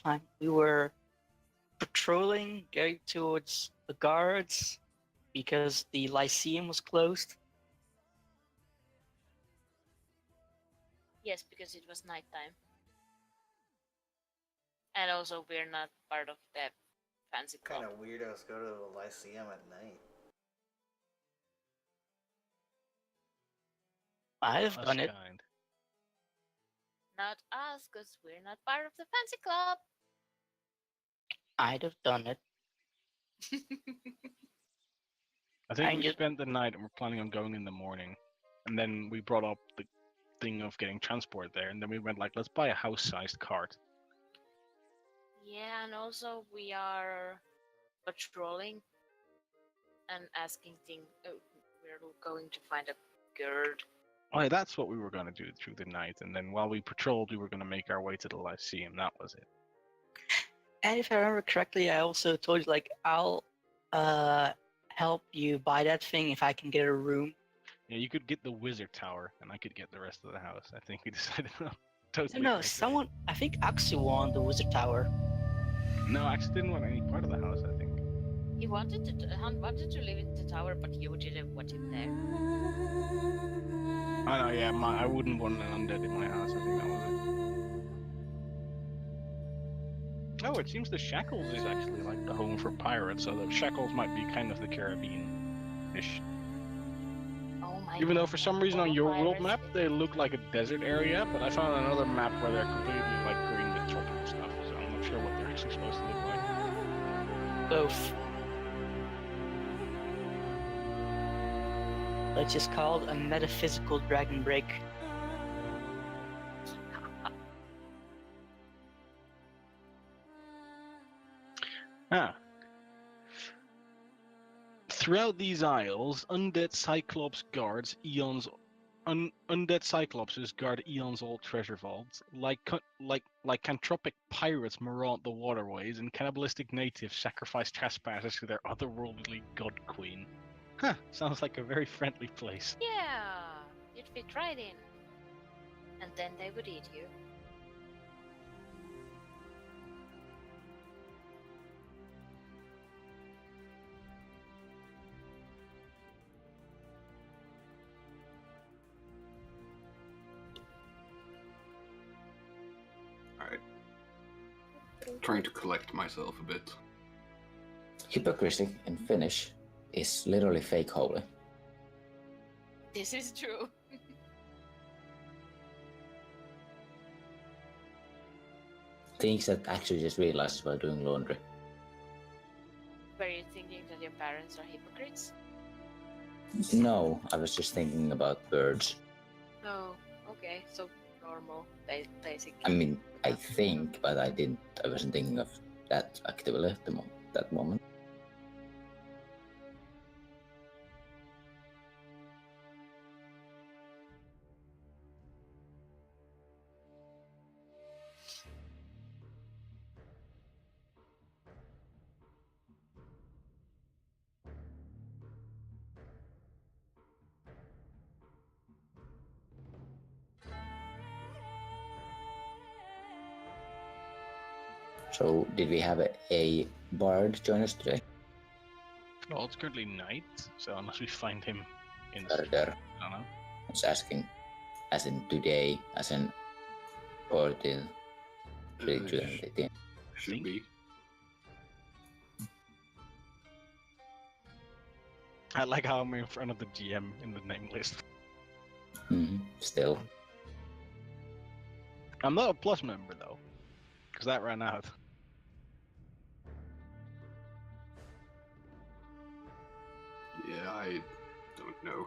time. We were patrolling, going towards the guards because the Lyceum was closed. Yes, because it was nighttime. And also, we're not part of the fancy What club. kind of weirdos go to the Lyceum at night? I've Us done it. kind. Not us, because we're not part of the fancy club. I'd have done it. I think I we just spent the night and we're planning on going in the morning. And then we brought up the thing of getting transport there. And then we went like, let's buy a house-sized cart. Yeah, and also we are patrolling and asking things. Oh, we're going to find a gird. Oh, yeah, that's what we were going to do through the night. And then while we patrolled, we were going to make our way to the Lyceum. That was it. And if I remember correctly, I also told you like I'll help you buy that thing if I can get a room. Yeah, you could get the Wizard Tower, and I could get the rest of the house. I think we decided on totally. No, connected. someone. I think Axie won the Wizard Tower. No, I actually didn't want any part of the house. I think. He wanted to Hunt wanted to live in the tower, but you didn't want him there. Oh no, yeah, I wouldn't want an undead in my house. I think that was it. Oh, it seems the Shackles is actually like the home for pirates, so the Shackles might be kind of the Caribbean-ish. Oh my Even god. though for some reason on All your world pirates map in- they look like a desert area, but I found another map where they're completely like green with tropical stuff, so I'm not sure what they're actually supposed to look like. Both. Let's just call it a metaphysical dragon break. Ah. Throughout these isles, undead Cyclops guards Eon's undead Cyclopses guard Eon's old treasure vaults. Like lycanthropic pirates maraud the waterways, and cannibalistic natives sacrifice trespassers to their otherworldly god queen. Huh, sounds like a very friendly place. Yeah, you'd fit right in. And then they would eat you. Alright. Trying to collect myself a bit. Hypocrisy in Finnish is literally fake holy. This is true. Things that actually just realized while doing laundry. Were you thinking that your parents are hypocrites? No, I was just thinking about birds. Oh, okay, so normal, basically. I mean, I think, but I wasn't thinking of that actively at that moment. So, did we have a bard join us today? Well, it's currently night, so unless we find him in the Further, I don't know. I was asking, as in today, as in 14th, 18th. Should be. I like how I'm in front of the GM in the name list. Still. I'm not a plus member though, because that ran out. Yeah, I don't know.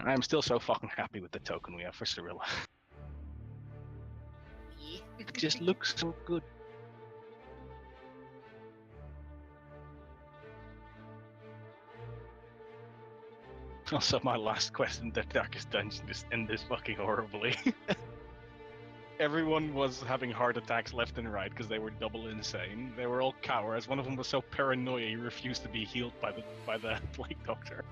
I'm still so fucking happy with the token we have for Cirilla. Yeah. It just looks so good. Also, my last quest in the Darkest Dungeon just ended fucking horribly. everyone was having heart attacks left and right because they were double insane. They were all cowards. One of them was so paranoid he refused to be healed by the plague doctor.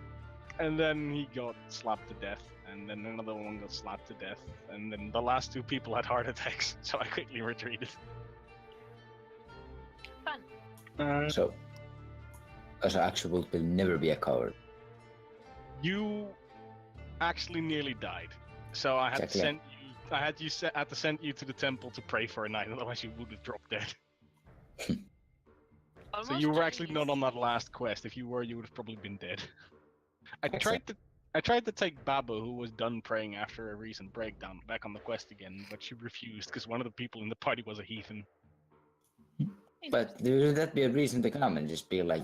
And then he got slapped to death, and then another one got slapped to death, and then the last two people had heart attacks, so I quickly retreated. Fun. So, as actual will never be a coward. You actually nearly died, so I had Exactly. to send you. had to send you to the temple to pray for a night, otherwise you would have dropped dead. So Almost you were done actually with- not on that last quest. If you were, you would have probably been dead. I Exactly. tried to take Babo, who was done praying after a recent breakdown, back on the quest again, but she refused because one of the people in the party was a heathen. But would that be a reason to come and just be like,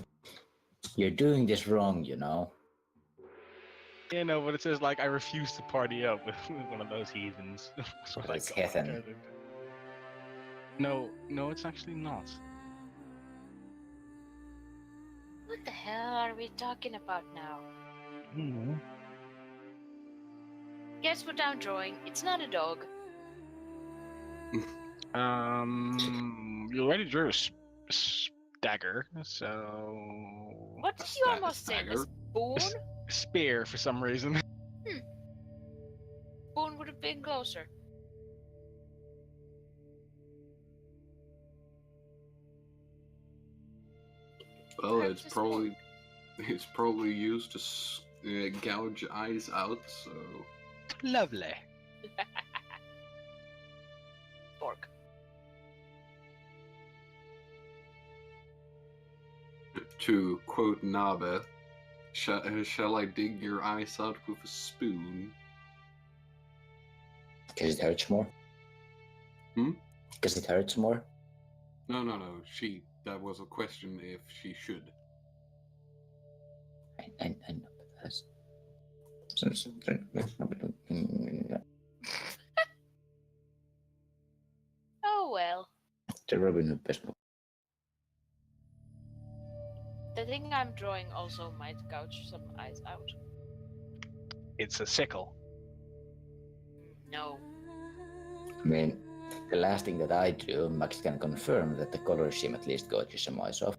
you're doing this wrong, you know? Yeah, no, but it says like I refuse to party up with one of those heathens. So But like, it's oh my heathen. God. No, it's actually not. What the hell are we talking about now? Guess what I'm drawing? It's not a dog. You already drew a dagger, so. What did you That almost say? A dagger? spoon? Spear for some reason. Spoon would have been closer. Well, Perhaps it's a probably used to gouge eyes out. So Lovely. Fork. to quote Nabe, shall I dig your eyes out with a spoon? Because it hurts more? Hmm? Because it hurts more? No. That was a question if she should. I know, but that's... Oh well. The Robin Hood best book. The thing I'm drawing also might gouge some eyes out. It's a sickle. No. I mean, the last thing that I drew, Max can confirm that the color scheme at least gouges some eyes off.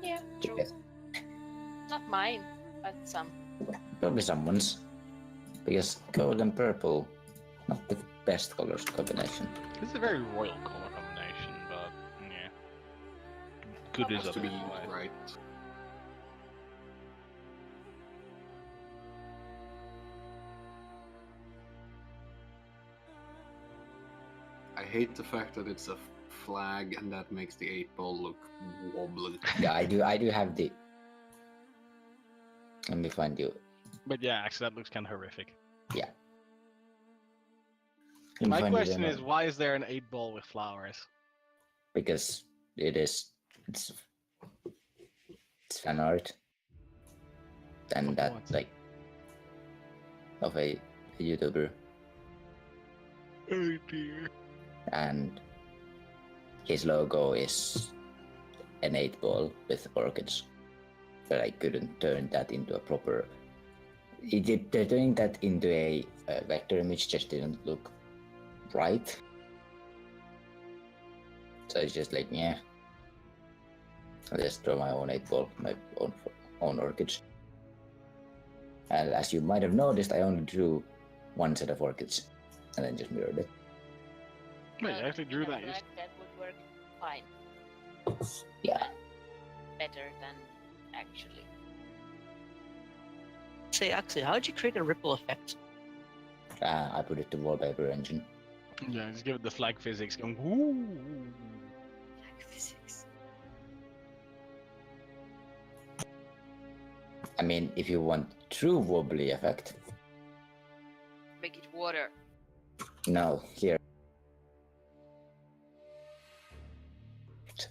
Yeah, true. Because Not mine, but some. probably someone's. Because gold and purple, not the best colors combination. It's a very royal color combination, but yeah. Good is Has to be otherwise. right. I hate the fact that it's a flag and that makes the 8-ball look wobbly. Yeah, I do have the... Let me find you. But yeah, actually, that looks kind of horrific. Yeah. Let me My find you question the- is, why is there an 8-ball with flowers? Because it's fan art. And Of that, what? like, of a YouTuber. Oh dear. And his logo is an 8-ball with orchids. But I couldn't turn that into a proper... They're doing that into a vector image, just didn't look right. So it's just like, yeah. I'll just draw my own 8-ball, my own orchids. And as you might have noticed, I only drew one set of orchids and then just mirrored it. Wait, you actually drew in a that. flag that would work fine. Yeah. Better than actually. Say, actually, how did you create a ripple effect? I put it to wallpaper engine. Yeah, just give it the flag physics going, woo! Like physics. I mean, if you want true wobbly effect, Make it water. no, here.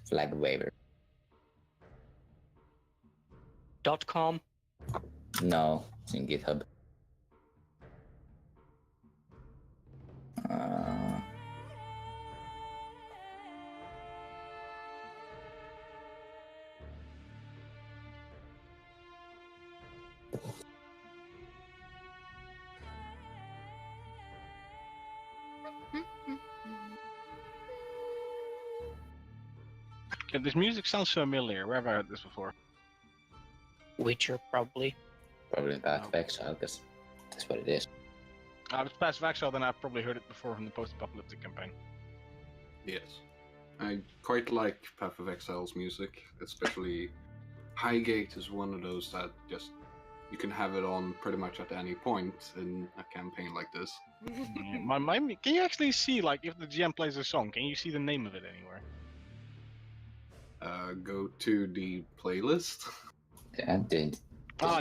Flag waiver. .com. No, it's in GitHub. Uh, Yeah, this music sounds familiar. Where have I heard this before? Witcher, probably. Probably Path of Oh. Exile, because that's what it is. If it's Path of Exile, then I've probably heard it before from the post-apocalyptic campaign. Yes. I quite like Path of Exile's music, especially Highgate is one of those that just you can have it on pretty much at any point in a campaign like this. Yeah, can you actually see, like, if the GM plays a song, can you see the name of it anywhere? Go to the playlist. Yeah,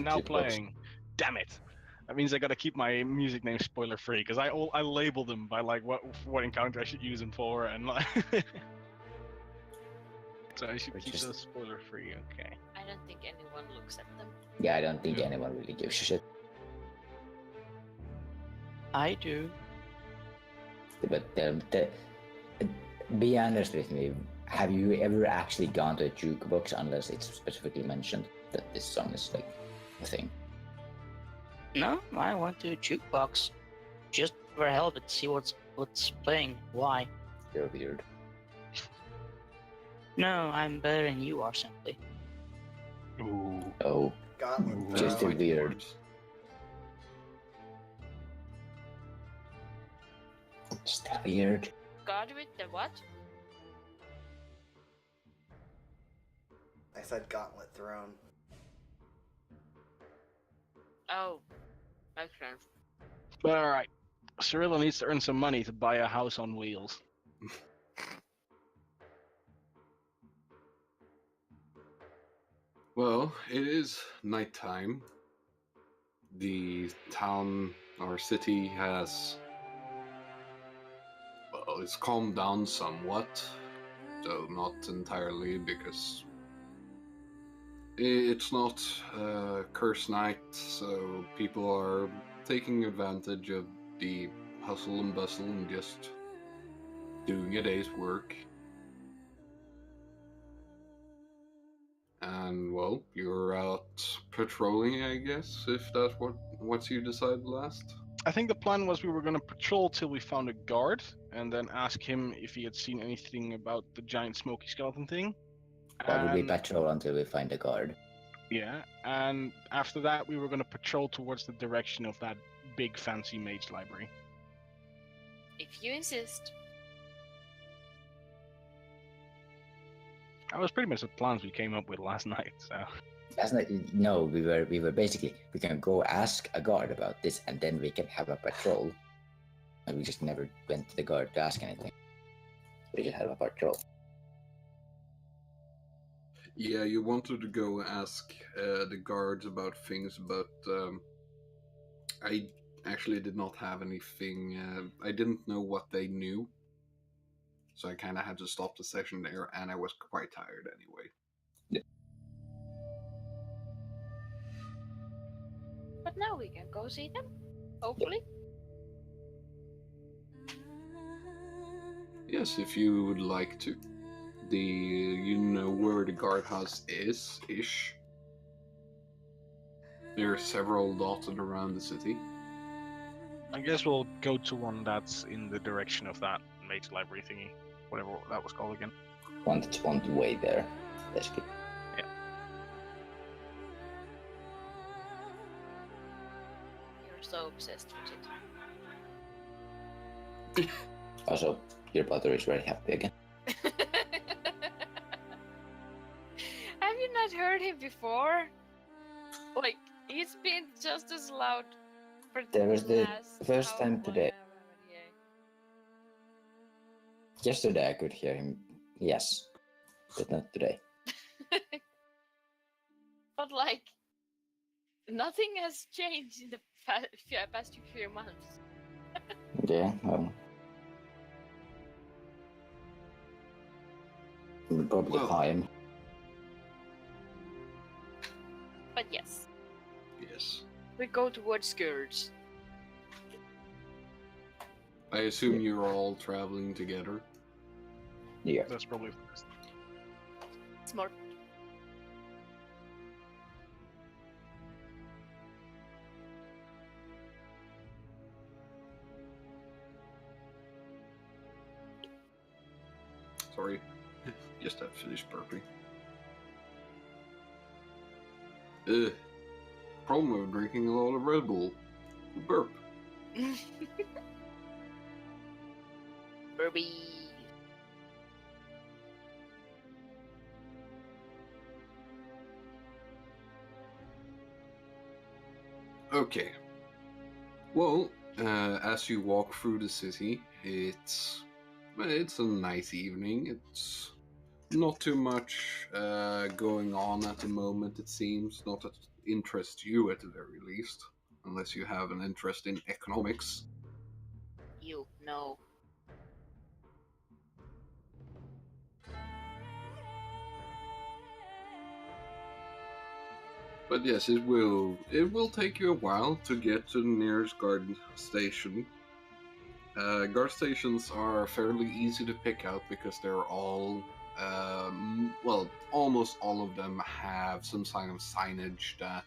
Now jukebox. playing. Damn it! That means I gotta keep my music name spoiler free because I label them by like what encounter I should use them for and like. So I should Which keep is- those spoiler free. Okay. I don't think anyone looks at them. Yeah, I don't think Yeah. anyone really gives a shit. I do. But be honest with me. Have you ever actually gone to a jukebox unless it's specifically mentioned that this song is like a thing? No, I went to a jukebox just for hell of it, see what's playing. Why? You're weird. No, I'm better than you are, simply. Ooh. Oh, Gauntlet Just throw. a weird. Words. still weird. God with the what? I said Gauntlet Throne. Oh, makes sense. But all right, Cirilla needs to earn some money to buy a house on wheels. Well, it is nighttime. The town or city has. Well, it's calmed down somewhat. Though not entirely, because. It's not curse night, so people are taking advantage of the hustle and bustle and just doing a day's work. And well, you're out patrolling, I guess, if that's what you decided last. I think the plan was we were gonna patrol till we found a guard, and then ask him if he had seen anything about the giant smoky skeleton thing. Why would we And- patrol until we find a guard? Yeah, and after that we were gonna patrol towards the direction of that big fancy mage library. If you insist. That was pretty much the plans we came up with last night. So That's not. No, we were basically we can go ask a guard about this, and then we can have a patrol. And we just never went to the guard to ask anything. We just had a patrol. Yeah, you wanted to go ask the guards about things, but I actually did not have anything. I didn't know what they knew, so I kind of had to stop the session there, and I was quite tired anyway. But now we can go see them. Hopefully. Yes, if you would like to. You know where the guardhouse is, ish. There are several dotted around the city. I guess we'll go to one that's in the direction of that mage library thingy, whatever that was called again. Want way there. Basically. You're so obsessed with it. Also, your brother is very happy again. Have you not heard him before? Like, he's been just as loud for There was the last first how time long today. ever, yeah. Yesterday I could hear him. Yes, but not today. But like, nothing has changed in the past few months. Yeah. Probably Well- time. But yes, Yes. we go towards Scourge. I assume you're all traveling together. Yeah. That's probably first. Smart. Sorry. Just have finished burping. Ugh. Problem of drinking a lot of Red Bull. Burp. Burby. Okay. Well, as you walk through the city, it's a nice evening. It's not too much going on at the moment. It seems not that interests you at the very least, unless you have an interest in economics. You know. But yes, it will take you a while to get to the nearest guard station. Guard stations are fairly easy to pick out because they're all, well, almost all of them have some kind of signage that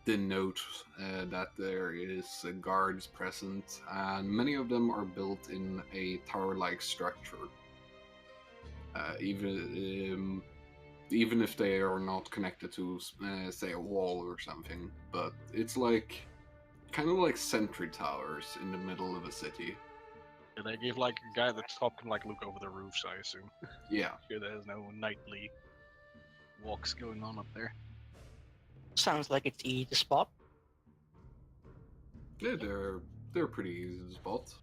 denote that there is guards present, and many of them are built in a tower-like structure. Even if they are not connected to, say, a wall or something, but it's like kind of like sentry towers in the middle of a city. And they give like a guy at the top can like look over the roofs, I assume. Yeah, Sure, there's no nightly walks going on up there. Sounds like it's easy to spot. yeah, they're pretty easy to spot.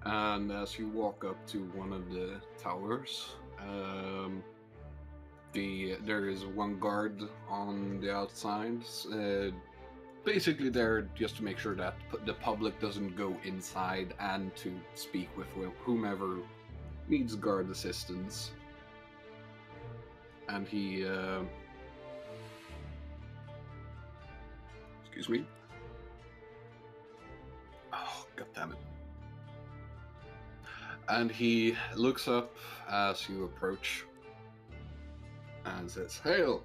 And as you walk up to one of the towers, there is one guard on the outside. Basically, there just to make sure that the public doesn't go inside and to speak with whomever needs guard assistance. And he, excuse me. Oh, god damn it. And he looks up as you approach and says, "Hail!"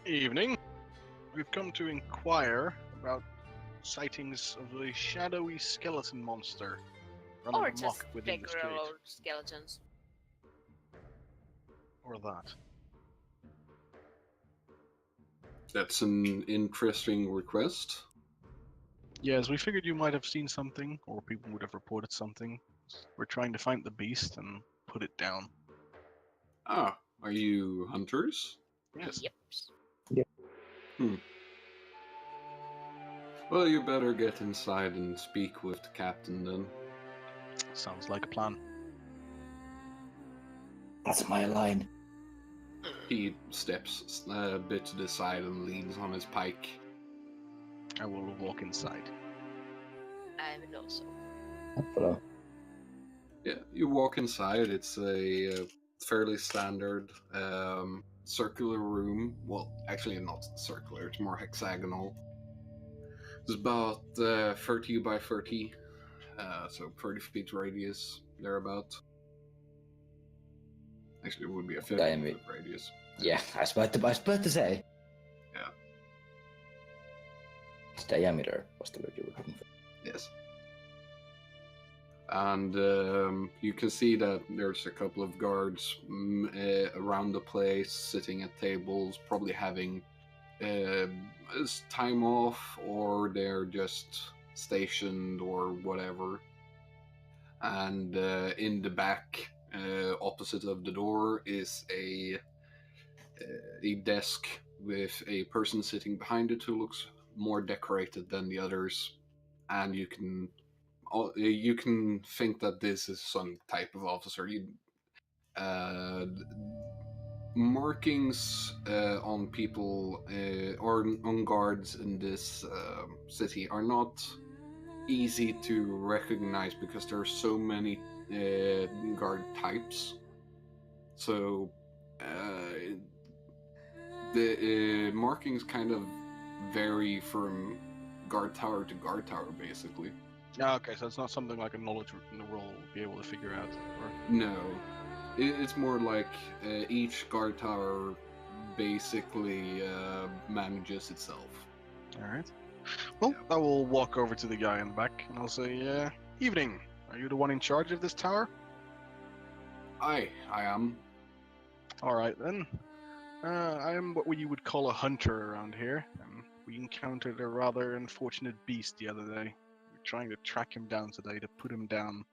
Evening. We've come to inquire about sightings of a shadowy skeleton monster running Or amok just within the regular street. old skeletons. Or that. That's an interesting request. Yes, we figured you might have seen something, or people would have reported something. We're trying to find the beast and put it down. Ah, are you hunters? Yes. Yep. Well, you better get inside and speak with the captain then. Sounds like a plan. That's my line. He steps a bit to the side and leans on his pike. I will walk inside. I will also. Hello. Yeah, you walk inside. It's a fairly standard circular room. Well, actually not circular, it's more hexagonal. It's about 30 by 30, so 30 feet radius, thereabout. Actually, it would be a 50 Diameter. foot radius. Yeah, I was about to say. Yeah. Diameter was the word you were looking for. Yes. And you can see that there's a couple of guards around the place, sitting at tables, probably having time off, or they're just stationed or whatever. And in the back, opposite of the door, is a desk with a person sitting behind it who looks more decorated than the others, and you can think that this is some type of officer. Markings on people or on guards in this city are not easy to recognize because there are so many guard types. So the markings kind of vary from guard tower to guard tower, basically. Ah, okay, so it's not something like a knowledge roll will be able to figure out. Or... No, it's more like each guard tower basically manages itself. Alright. Well, I will walk over to the guy in the back and I'll say, evening. Are you the one in charge of this tower? I am. Alright then. I am what you would call a hunter around here, and we encountered a rather unfortunate beast the other day. We're trying to track him down today to put him down.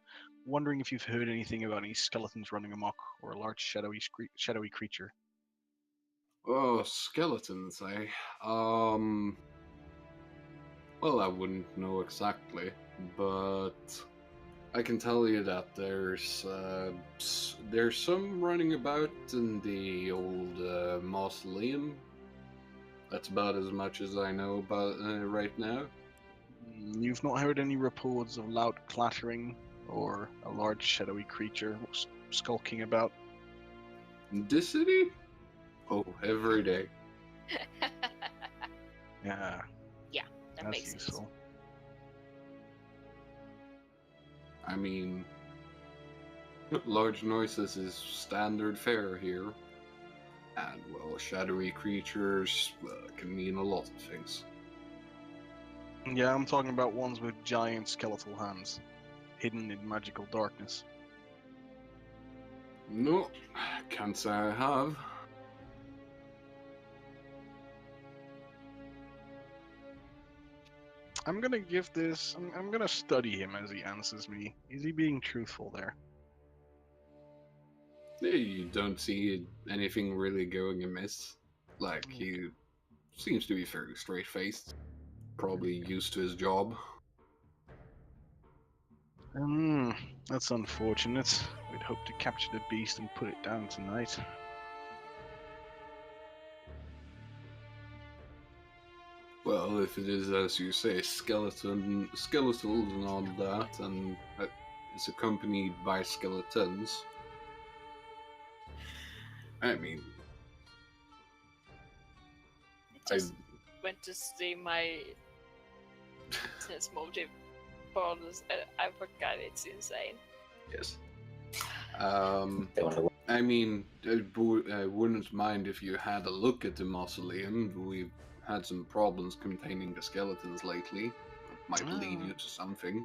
Wondering if you've heard anything about any skeletons running amok, or a large shadowy creature. Oh, skeletons, eh? Well, I wouldn't know exactly, but I can tell you that there's some running about in the old mausoleum. That's about as much as I know about right now. You've not heard any reports of loud clattering, or a large shadowy creature skulking about? In this city? Oh, every day. Yeah, That that's makes sense. useful. I mean, large noises is standard fare here. And, well, shadowy creatures can mean a lot of things. Yeah, I'm talking about ones with giant skeletal hands, hidden in magical darkness. No, can't say I have. I'm gonna give this. I'm gonna study him as he answers me. Is he being truthful there? You don't see anything really going amiss. Like, he seems to be fairly straight-faced. Probably used to his job. That's unfortunate. We'd hoped to capture the beast and put it down tonight. Well, if it is, as you say, skeletal and all that, and it's accompanied by skeletons, I mean, I just went to see my business motive bonus and I forgot it's insane. yes. The only one. I mean, I wouldn't mind if you had a look at the mausoleum. We've had some problems containing the skeletons lately. It might lead you to something.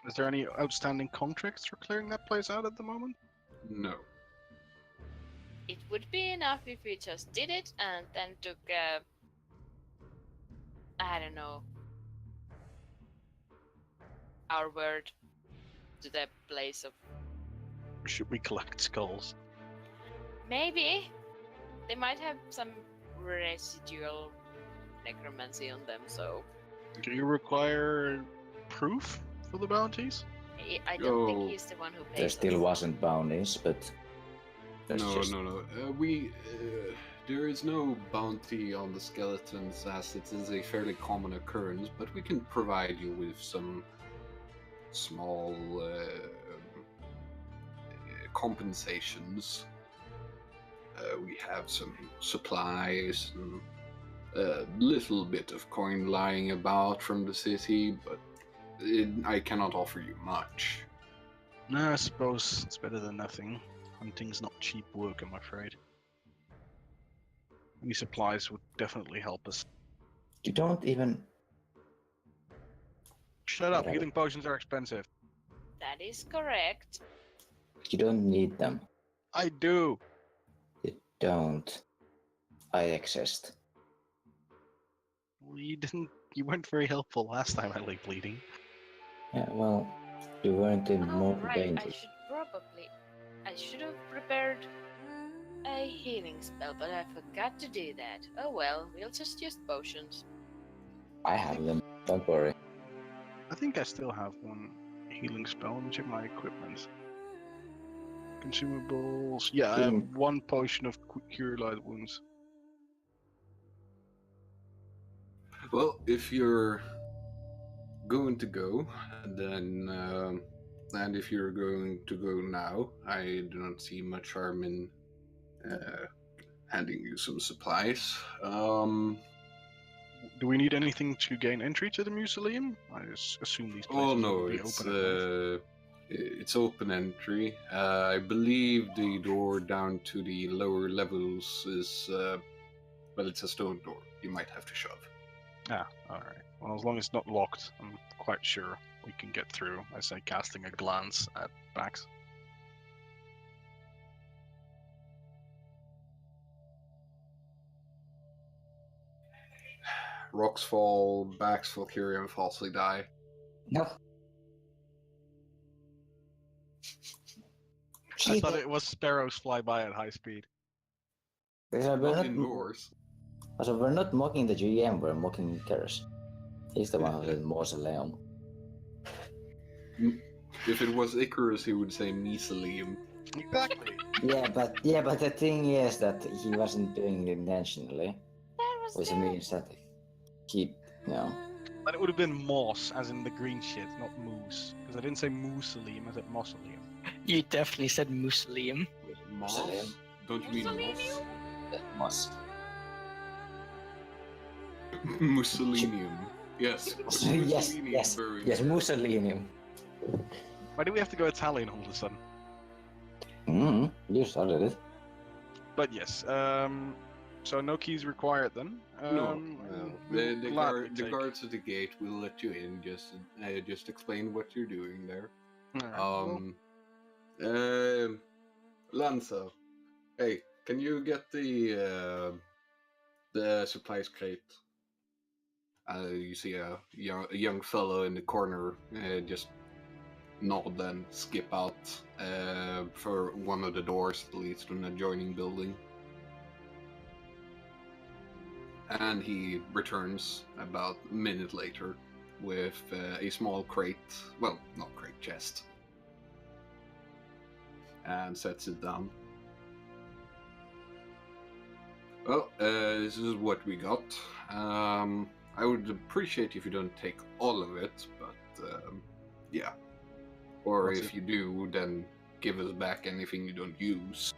Is there any outstanding contracts for clearing that place out at the moment? No. It would be enough if we just did it and then took I don't know, our word to the place of Or should we collect skulls? maybe they might have some residual necromancy on them, so Do you require proof for the bounties? I don't Oh. think he's the one who There pays still us. wasn't bounties, but there's No, just no. There is no bounty on the skeletons, as it is a fairly common occurrence, but we can provide you with some small compensations. We have some supplies and a little bit of coin lying about from the city, but I cannot offer you much. No, I suppose it's better than nothing. Hunting's not cheap work, I'm afraid. Any supplies would definitely help us. you don't even. Shut up, Whatever. healing potions are expensive. That is correct. You don't need them. I do! You don't. I exist. Well, you weren't very helpful last time I lay bleeding. Yeah, well, you weren't in Oh, more right, danger. I should have prepared a healing spell, but I forgot to do that. Oh well, we'll just use potions. I have them. Don't worry. I think I still have one healing spell. Let me check my equipment. Consumables. Yeah, I have Hmm. one potion of cure light wounds. Well, if you're going to go, then and if you're going to go now, I do not see much harm in handing you some supplies. Do we need anything to gain entry to the mausoleum? I assume these places Oh no, will be it's open at night. it's open entry. I believe the door down to the lower levels is well, it's a stone door. You might have to shove. Ah, alright. Well, as long as it's not locked, I'm quite sure we can get through. I say, casting a glance at Bax. Rocks fall, Bax, Valkyria, and falsely die. No. I thought it was sparrows fly by at high speed. We're Not not, indoors. so we're not mocking the GM, we're mocking Keras. He's the one who's in Mausoleum. If it was Icarus, he would say Mesoleum. Exactly. Yeah, but the thing is that he wasn't doing it intentionally, which means that he, But it would have been moss, as in the green shit, not moose. Because I didn't say mausoleum, I said mausoleum. You definitely said Mausoleum. Moss? Mausoleum. Don't you mean moss? Moss. Mussolinium. Yes. yes, Mussolini is yes, very yes, good. Mussolinium. Why do we have to go Italian all of a sudden? You started it. But yes, so no keys required then. No, we'll the gladly take- guards at the gate will let you in. Just explain what you're doing there. Alright, well, Lanza, hey, can you get the supplies crate? You see a young fellow in the corner just nod and skip out for one of the doors that leads to an adjoining building. And he returns about a minute later with a small crate, well, not crate, chest, and sets it down. Well, this is what we got. I would appreciate if you don't take all of it, but yeah. Or What's if it? you do, then give us back anything you don't use.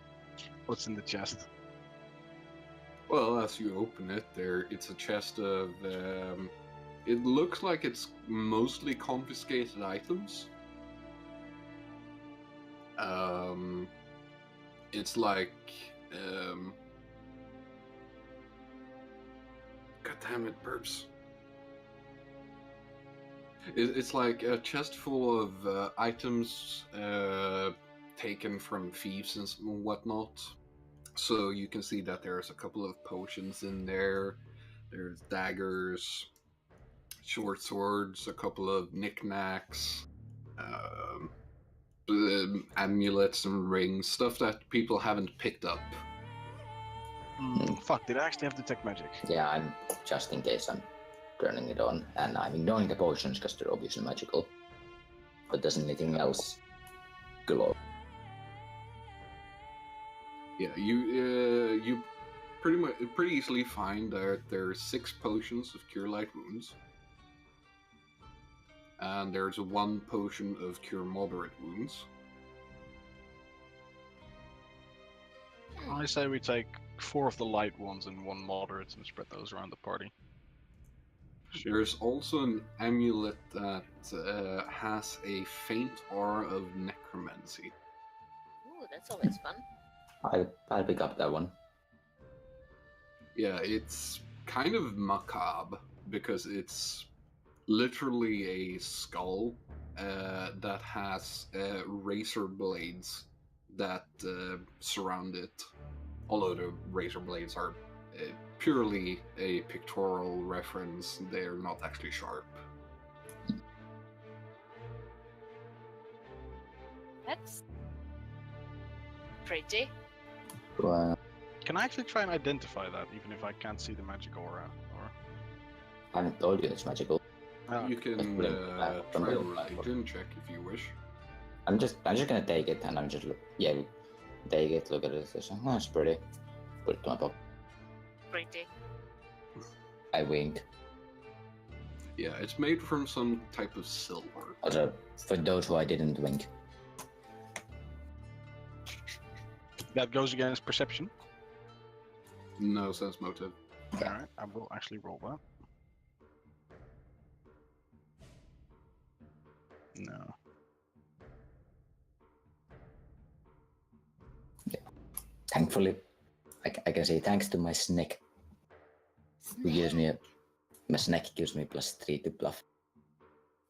what's in the chest? Well, as you open it, it's a chest of. It looks like it's mostly confiscated items. It's like. God damn it, burps. It's like a chest full of items taken from thieves and whatnot. So you can see that there's a couple of potions in there. There's daggers, short swords, a couple of knickknacks, amulets and rings, stuff that people haven't picked up. Fuck, did I actually have detect magic? Yeah, I'm just in case I'm turning it on, and I'm ignoring the potions because they're obviously magical. But does anything else glow? Yeah, you pretty easily find that there's 6 potions of Cure Light Wounds, and there's 1 potion of Cure Moderate Wounds. I say we take 4 of the light ones and 1 moderate and spread those around the party. There's also an amulet that has a faint aura of necromancy. Ooh, that's always fun. I'll pick up that one. Yeah, it's kind of macabre because it's literally a skull that has razor blades that surround it. Although the razor blades are purely a pictorial reference, they're not actually sharp. That's pretty. Well, Can I actually try and identify that, even if I can't see the magic aura? Or I haven't told you it's magical. You can try a religion check if you wish. I'm just gonna take it, and I'm just take it, look at it, say, oh, it's pretty. Put it to my pocket. Pretty. I wink. Yeah, it's made from some type of silver. Also, for those who I didn't wink. that goes against perception. No sense motive. Alright, I will actually roll that. No. Thankfully, I can say thanks to my snake, who gives me a My snack gives me +3 to bluff.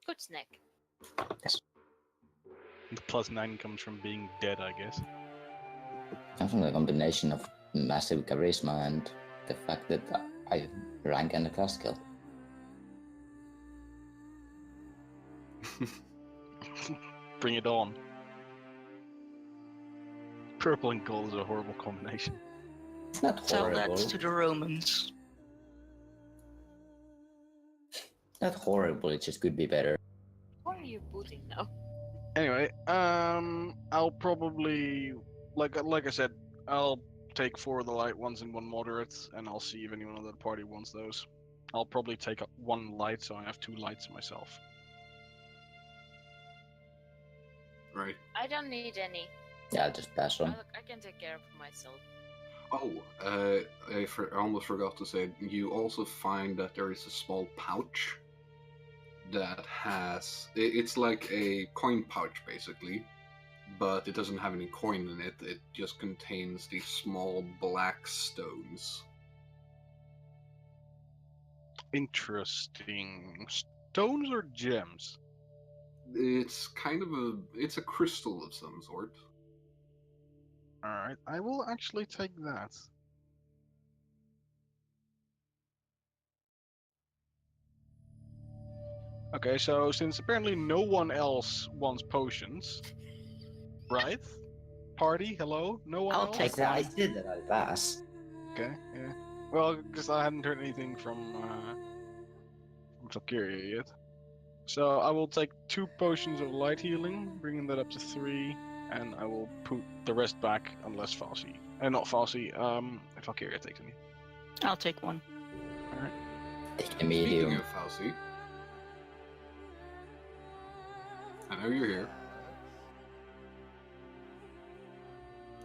Good snack. Yes. The +9 comes from being dead, I guess. Comes from the combination of massive charisma and the fact that I rank and class skill. Bring it on. Purple and gold is a horrible combination. It's not Tell horrible. that to the Romans. Not horrible, it just could be better. What are you booting now? Anyway, I'll probably, like I said, I'll take 4 of the light ones and 1 moderate, and I'll see if anyone on the party wants those. I'll probably take 1 light, so I have 2 lights myself. Right. I don't need any. Yeah, I'll just pass on. I can take care of myself. Oh, I almost forgot to say, you also find that there is a small pouch that has, it's like a coin pouch basically, but it doesn't have any coin in it. It just contains these small black stones. Interesting. Stones or gems? It's kind of it's a crystal of some sort. Alright, I will actually take that. Okay, so since apparently no one else wants potions, right? Party, hello? No one I'll else? take I one. said that I'll pass. Okay, yeah. Well, because I hadn't heard anything from Valkyria yet. So I will take 2 potions of light healing, bringing that up to 3, and I will put the rest back unless Falsi, not Falsi, if Valkyria takes any. I'll take one. Alright. Take the Speaking medium. of Fauci, I know you're here.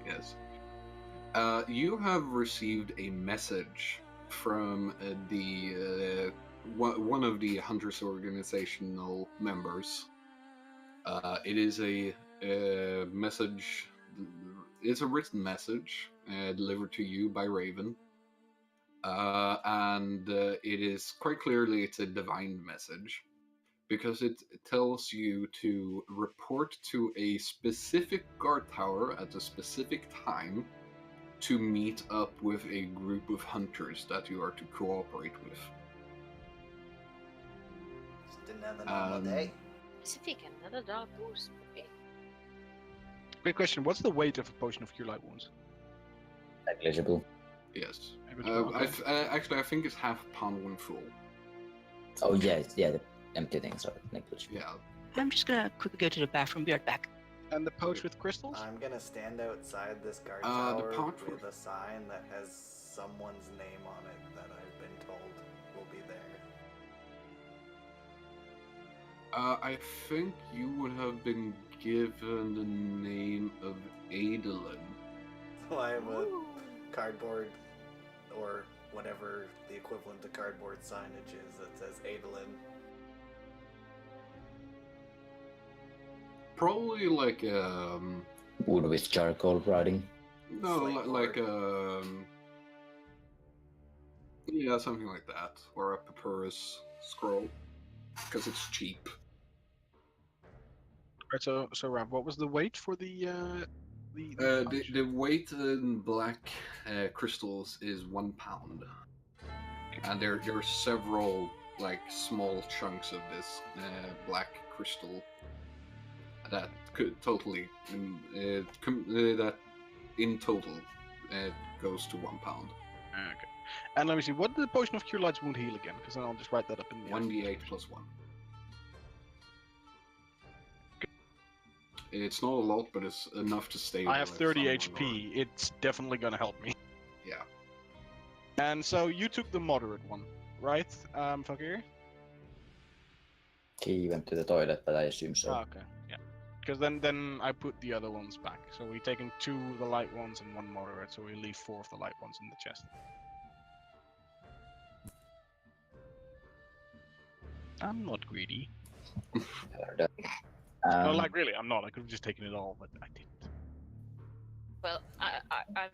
Yes. You have received a message from one of the Hunters organizational members. It is a message. It's a written message delivered to you by Raven, and it is quite clearly it's a divine message, because it tells you to report to a specific guard tower at a specific time to meet up with a group of hunters that you are to cooperate with. Just didn't have the normal day. Pacific, another dark boost. Okay. Quick question, what's the weight of a potion of Cure Light Wounds? Negligible. Yes. Negligible, okay. Actually, I think it's half a pound when full. Oh yeah, the empty things are negligible. Yeah. I'm just gonna quickly go to the bathroom. Be right back. And the pouch with crystals? I'm gonna stand outside this guard The tower pouch with was- a sign that has someone's name on it that I've been told will be there. I think you would have been given the name of Adolin. So I have a cardboard, or whatever the equivalent to cardboard signage is, that says Adolin. Probably like Wood with charcoal writing. no, Slate like board. yeah, something like that, or a papyrus scroll, because it's cheap. Right, so Rav, what was the weight for the pouch? The weight in black crystals is 1 pound, and there are several like small chunks of this black crystal that could totally that in total goes to 1 pound. Okay. And let me see, what did the potion of Cure Light's wound heal again? Because then I'll just write that up in the 1d8 plus 1. It's not a lot, but it's enough to stay. I have 30 someone HP. It's definitely gonna help me. Yeah. And so you took the moderate one, right, Fakir? He went to the toilet, but I assume so. Oh, okay, yeah. Because then I put the other ones back. So we're taking 2 of the light ones and 1 moderate, so we leave 4 of the light ones in the chest. I'm not greedy. Heard that. No, like really, I'm not. I could have just taken it all, but I didn't. Well,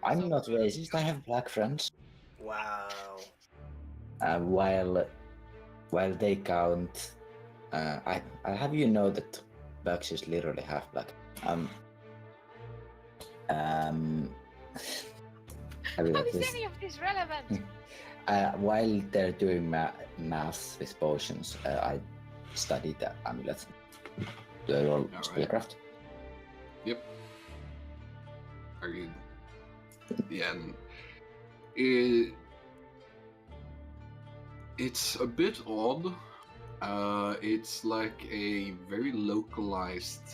I'm not racist, I have black friends. Wow. While while they count, I have you know that Bugs is literally half black. Have you How got is this? any of this relevant? While they're doing math with potions, I studied the amulet. Do I roll Alright. spellcraft? Yep. Are you? Yeah. It's a bit odd. It's like a very localized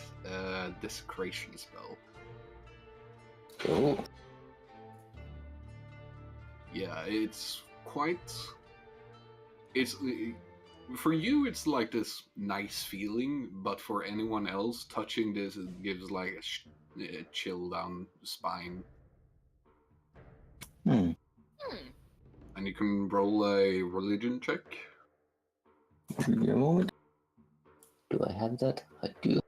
desecration spell. Oh, Yeah, it's quite. It's for you. It's like this nice feeling, but for anyone else, touching this it gives like a chill down the spine. hmm. And you can roll a religion check. Give me a moment. Do I have that? I do.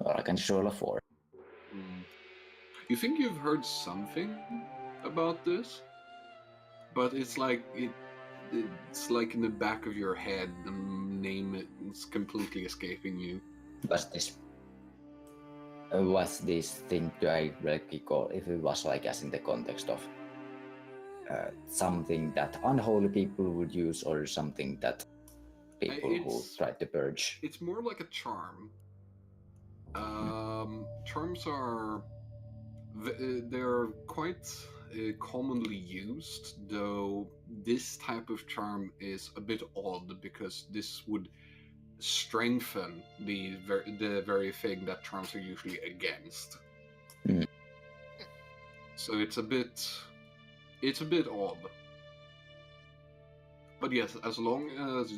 Or I can just roll a 4. You think you've heard something about this, but it's like it's like in the back of your head. The name is completely escaping you. Was this thing, do I recall if it was like as in the context of something that unholy people would use or something that people who It's- try to purge? It's more like a charm. Charms are they're quite commonly used, though this type of charm is a bit odd because this would strengthen the very thing that charms are usually against. Mm. So it's a bit odd. But yes, as long as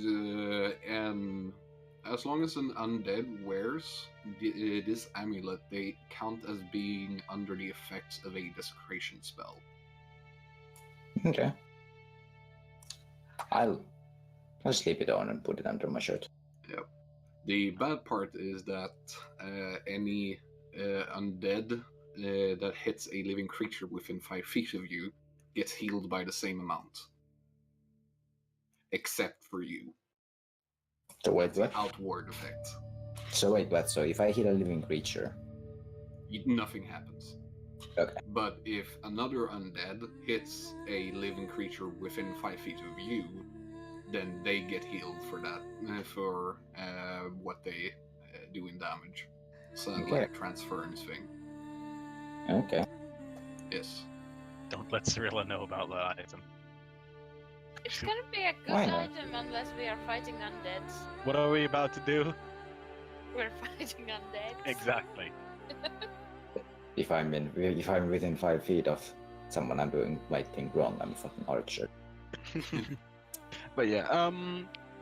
an undead wears this amulet, they count as being under the effects of a desecration spell. Okay. I'll slip it on and put it under my shirt. Yep. The bad part is that any undead that hits a living creature within 5 feet of you gets healed by the same amount. Except for you. So wait, It's what? the outward effect. So wait, what? So if I hit a living creature, Nothing happens. okay. But if another undead hits a living creature within 5 feet of you, then they get healed for that, for what they do in damage. So Okay. like transference thing. Okay. Yes. Don't let Cyrilla know about that item. It's gonna be a good Why not? item unless we are fighting undeads. What are we about to do? We're fighting undeads. Exactly. If I'm within 5 feet of someone I'm doing my thing wrong, I'm a fucking archer. But yeah,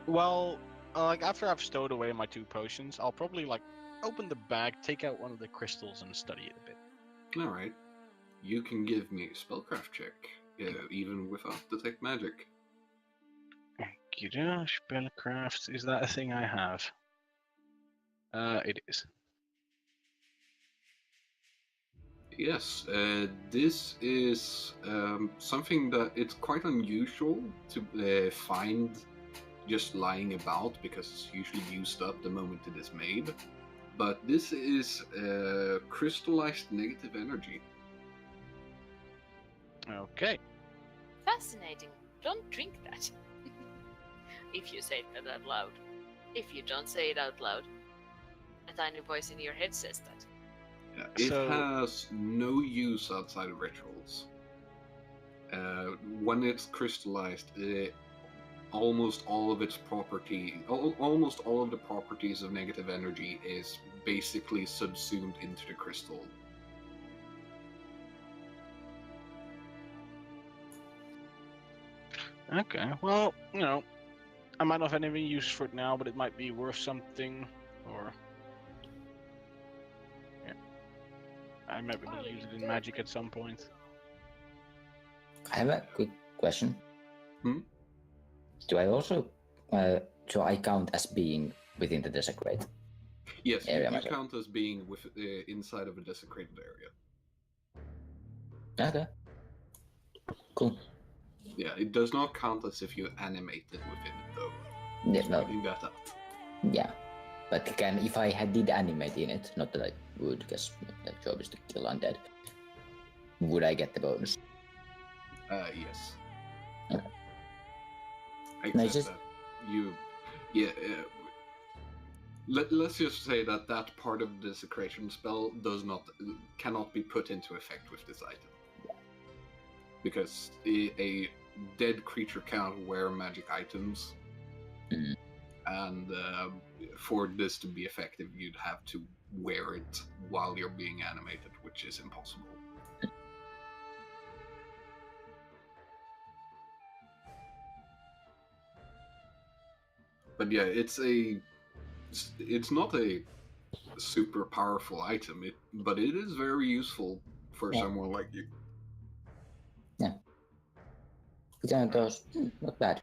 well, like after I've stowed away my 2 potions, I'll probably like open the bag, take out one of the crystals, and study it a bit. Alright. You can give me a spellcraft check, even without detect magic. Okey-doke, spellcraft, is that a thing I have? It is. Yes, this is something that it's quite unusual to find just lying about because it's usually used up the moment it is made. But this is crystallized negative energy. Okay. Fascinating. Don't drink that. If you say that out loud. If you don't say it out loud, a tiny voice in your head says that. Yeah, it So- has no use outside of rituals. When it's crystallized, almost all of its almost all of the properties of negative energy is basically subsumed into the crystal. Okay, well, you know, I might not have any use for it now, but it might be worth something, or... Yeah. I might be able to use it in magic at some point. I have a quick question. Hmm? Do I also so I count as being within the desecrate? Yes, Area you magic. count as being inside of a desecrated area. Okay. Cool. Yeah, it does not count as if you animate it within it, though. Yeah, no, Pointing that out. yeah. But if I did animate in it, not that I would, because that job is to kill undead, would I get the bonus? Yes. Okay. Except No, it's just- that you, yeah. Let's just say that that part of the desecration spell cannot be put into effect with this item, because a dead creature cannot wear magic items, Mhm. and for this to be effective, you'd have to wear it while you're being animated, which is impossible. But yeah, it's not a super powerful item, but it is very useful for Yeah. someone like you. Those, not bad.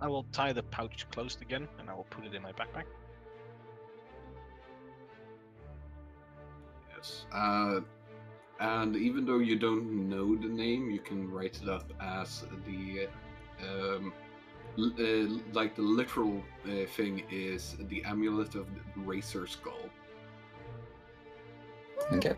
I will tie the pouch closed again, and I will put it in my backpack. Yes. And even though you don't know the name, you can write it up as the like the literal thing is the amulet of the Racer Skull. Okay.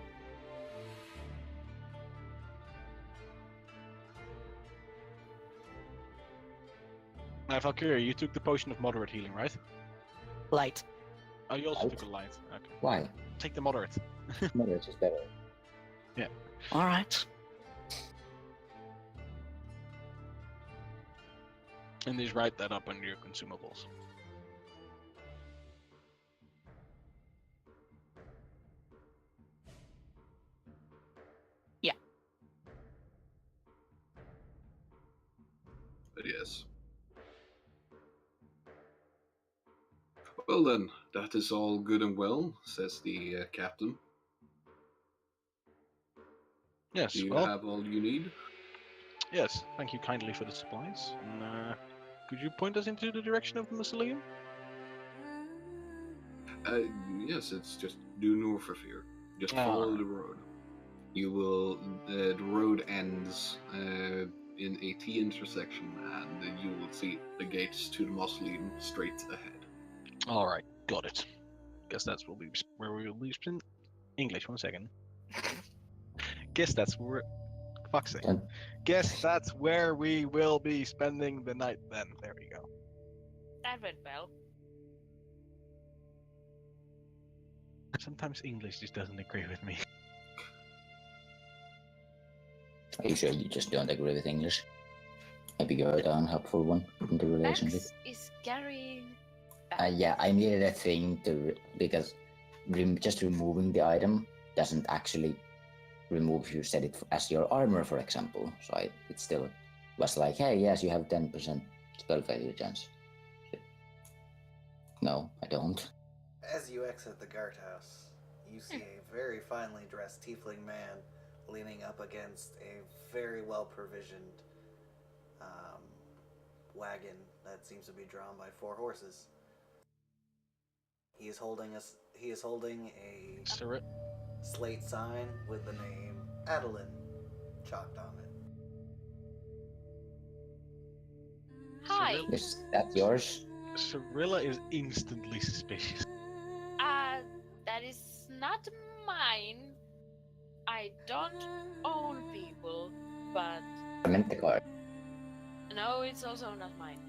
Valkyria, you took the potion of moderate healing, right? Light. Oh, you also Light? took a light. Okay. Why? Take the moderate. Moderate is better. All right. And just write that up under your consumables. But yes. Well then, that is all good and well, says the captain. Yes, Do you well, have all you need? yes. Thank you kindly for the supplies. And could you point us into the direction of the mausoleum? Yes, it's just due north of here. Just follow Alright. the road. You will. The road ends in a T intersection, and you will see the gates to the mausoleum straight ahead. All right, got it. Guess that's where we will be spending English. 1 second. Guess that's where. Fuck's sake. Don't- Guess that's where we will be spending the night. Then there we go. That went well. Sometimes English just doesn't agree with me. Are you sure you just don't agree with English? Maybe you're the unhelpful one in the relationship. Max is carrying. Yeah, I needed a thing to because just removing the item doesn't actually remove if you set it as your armor, for example. So it still was like, hey, yes, you have 10% spell failure chance. No, I don't. As you exit the guardhouse, you see a very finely dressed tiefling man leaning up against a very well provisioned wagon that seems to be drawn by 4 horses. He is holding a Sir, slate sign with the name Adeline chalked on it. Hi. Cyril- Is that yours? Cyrilla is instantly suspicious. That is not mine. I don't own people, but I meant the card. no, it's also not mine.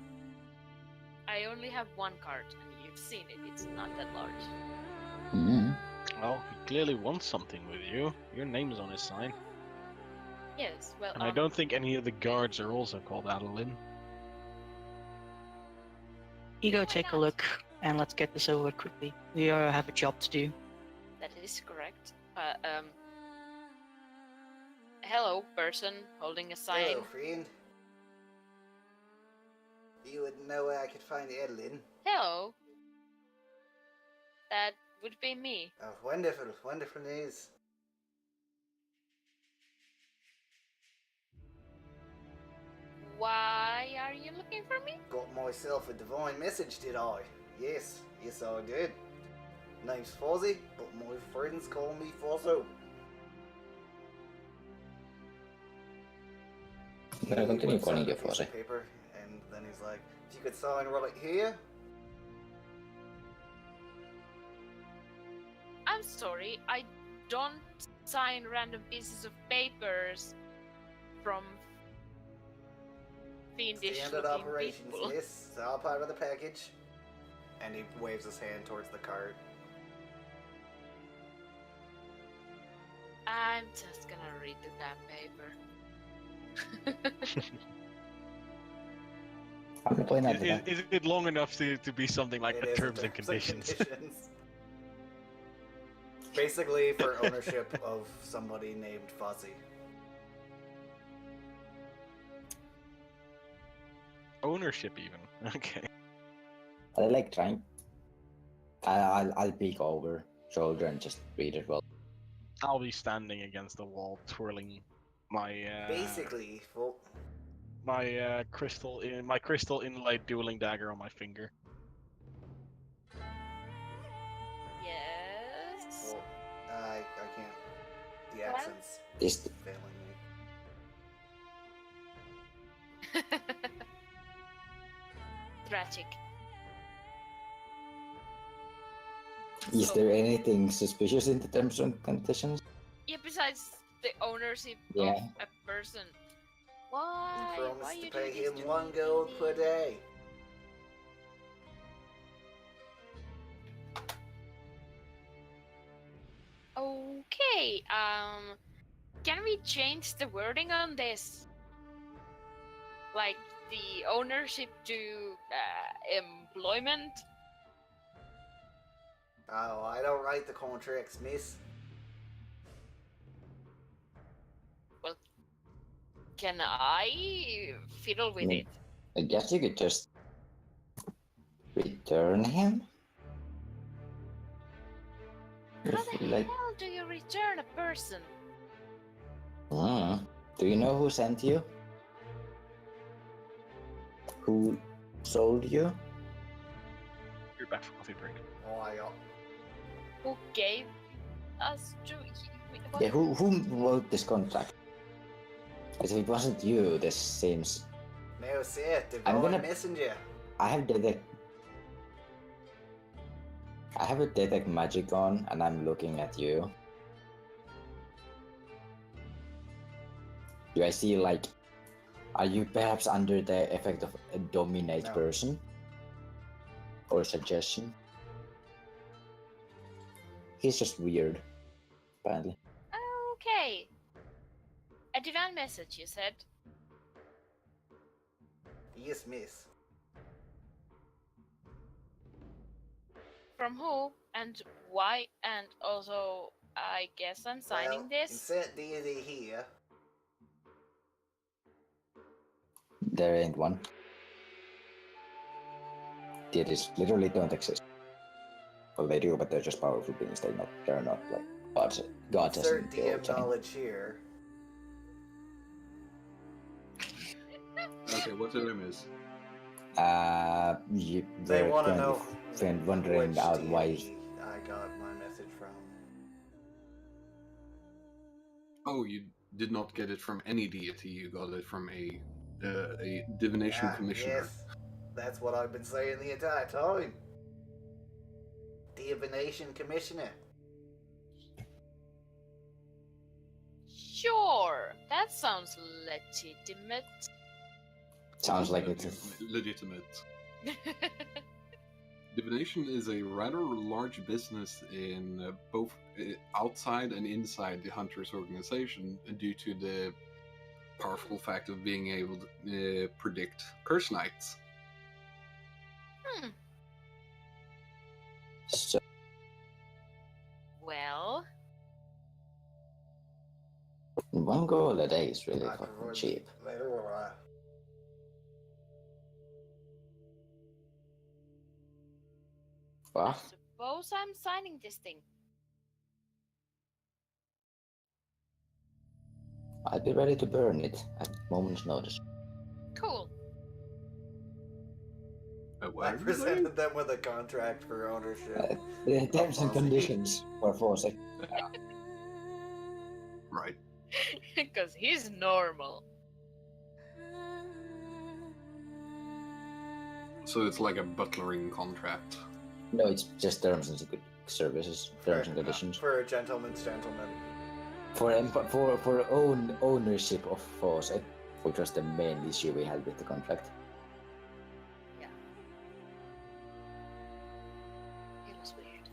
I only have one card, and you've seen it. It's not that large. Mm-hmm. Well, he clearly wants something with you. Your name's on his sign. Yes, well, And I don't think any of the guards are also called Adeline. You go Why take a not? look, and let's get this over with quickly. We have a job to do. that is correct. Hello, person holding a sign. Hello, friend. You wouldn't know where I could find Adeline. Hello. That would be me. Oh, wonderful, wonderful news. Why are you looking for me? Got myself a divine message, did I? Yes, yes I did. Name's Fozzie, but my friends call me Fozzo. No, He continue whips out calling a you piece of Fosse. paper, and then he's like, "If you could sign right here." I'm sorry, I don't sign random pieces of papers from fiendish Standard looking operations, people. miss. It's all part of the package. And he waves his hand towards the card. I'm just gonna read the damn paper. I'm gonna point out that. Is it long enough to be something like It the is terms and conditions? Basically, for ownership of somebody named Fuzzy. Ownership, even. Okay. I like trying. I'll peek over shoulder and just read it well. I'll be standing against the wall, twirling my Basically, well, my crystal inlaid dueling dagger on my finger. Yes. well, I can't. The Well? accent's This failing me. Tragic. is So- there anything suspicious in the terms and conditions? Yeah, besides the ownership Yeah. of a person. Why? You Why promised you to pay do this him to 1 me, gold per Vinny? day. Okay. Can we change the wording on this? Like the ownership to employment? Oh, I don't write the contracts, miss. Can I fiddle with Mm. it? I guess you could just return him. How If the you like. hell do you return a person? Do you know who sent you? Who sold you? You're back for coffee break. Oh, Who gave us to? What? Yeah, who wrote this contract? Because if it wasn't you, this seems. no, sir, I'm divine gonna- messenger. I have a detect magic on, and I'm looking at you. Do I see like? Are you perhaps under the effect of a dominate No. person? Or suggestion? He's just weird, apparently. Okay. A divine message, you said. Yes, miss. From who and why? And also, I guess I'm signing Well, this. insert deity here. There ain't one. Deities literally don't exist. Well, they do, but they're just powerful beings. They're not like gods. God Insert doesn't build DM knowledge here. Okay, what did I miss? They They're want to going know wondering which out why. deity I got my message from. Oh, you did not get it from any deity. You got it from a divination commissioner. Yes, that's what I've been saying the entire time. Divination commissioner. Sure, that sounds legitimate. Sounds like it's. Legitimate. Divination is a rather large business in both outside and inside the Hunters organization due to the powerful fact of being able to predict curse nights. So, Well, one goal a day is really I fucking prefer- cheap. I What? suppose I'm signing this thing. I'd be ready to burn it at moment's notice. Cool. I What? presented them with a contract for ownership. The terms and Fuzzy. conditions for Forsyth. Right. Because he's normal. So it's like a butlering contract. No, it's just terms and services, terms and conditions. For a gentleman's gentleman. For ownership of Fawcett, which was the main issue we had with the contract. It was weird.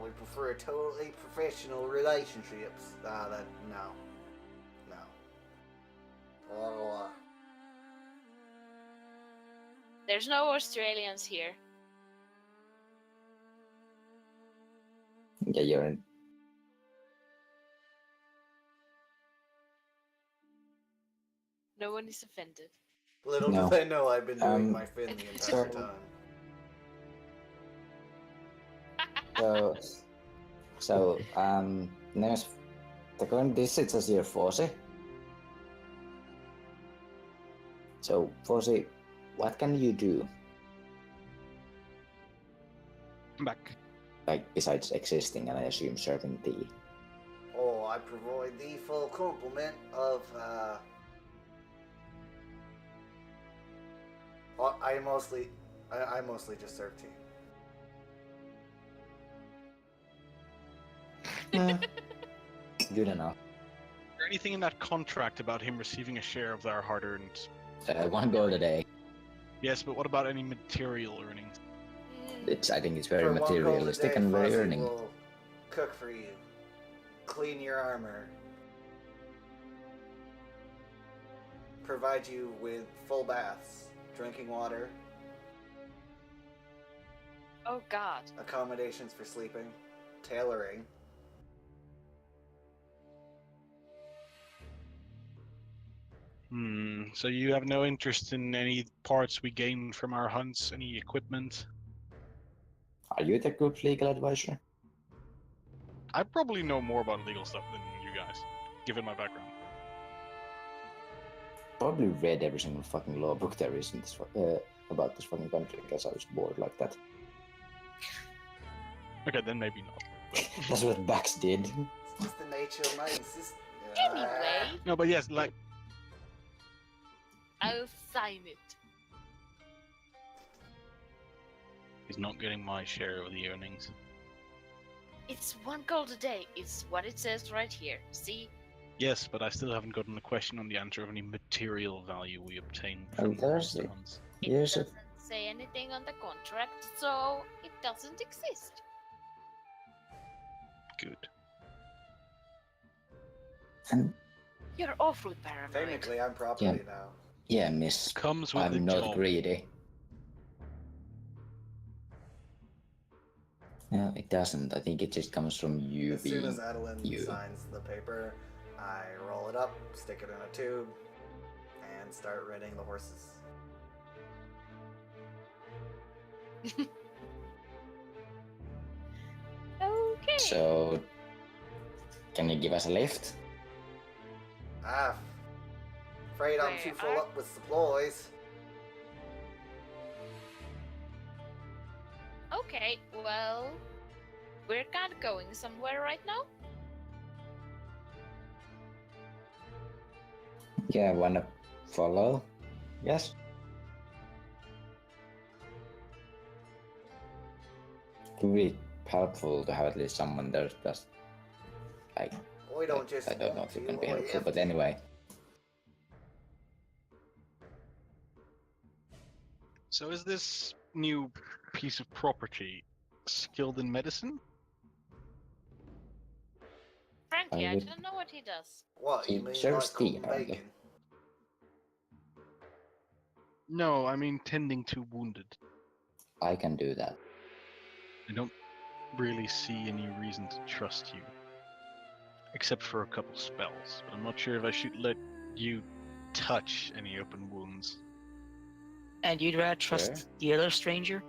We prefer totally professional relationships. No. Oh, There's no Australians here. Yeah, you're in. No one is offended. little No. do they know I've been doing my fin the entire so- time. Näs takoin this it says here Fosi. So Fosi, what can you do? I'm back. Like besides existing and I assume serving tea. Oh, I provide the full complement of, well, I mostly just serve tea. Good enough. Is there anything in that contract about him receiving a share of their hard-earned? 1 gold a day. Yes, but what about any material earnings? I think it's very For 1 gold a materialistic day, and very Fuzzy earning. will cook for you, clean your armor, provide you with full baths, drinking water, Oh God. accommodations for sleeping, tailoring. So you have no interest in any parts we gain from our hunts, any equipment? Are you the group's legal advisor? I probably know more about legal stuff than you guys, given my background. Probably read every single fucking law book there is in this, about this fucking country because I was bored like that. Okay, then maybe not. That's what Bax did. It's just the nature of my existence. Anyway, No, but yes, like, I'll sign it. he's not getting my share of the earnings. It's 1 gold a day. It's what it says right here. See? Yes, but I still haven't gotten the question on the answer of any material value we obtain from there's the the- hunts. It Yes, doesn't say anything on the contract, so it doesn't exist. Good. And You're awfully paranoid. Technically, I'm property now. yeah, miss, Comes with the I'm not job. greedy. No, it doesn't. I think it just comes from you As soon being as Adeline you. signs the paper, I roll it up, stick it in a tube, and start riding the horses. Okay. So, can you give us a lift? Ah, afraid I'm Where too full are- up with supplies. Okay, well, we're kind of going somewhere right now. Yeah, wanna follow? Yes. It would be helpful to have at least someone there just like I don't just I don't know want if it to, can be I helpful, have but to. anyway. So is this new piece of property skilled in medicine? Frankly, I I would- don't know what he does. What, you He mean serves like tea, cooking apparently. bacon? No, I mean tending to wounded. I can do that. I don't really see any reason to trust you. Except for a couple spells, but I'm not sure if I should let you touch any open wounds. And you'd rather trust Sure. the other stranger?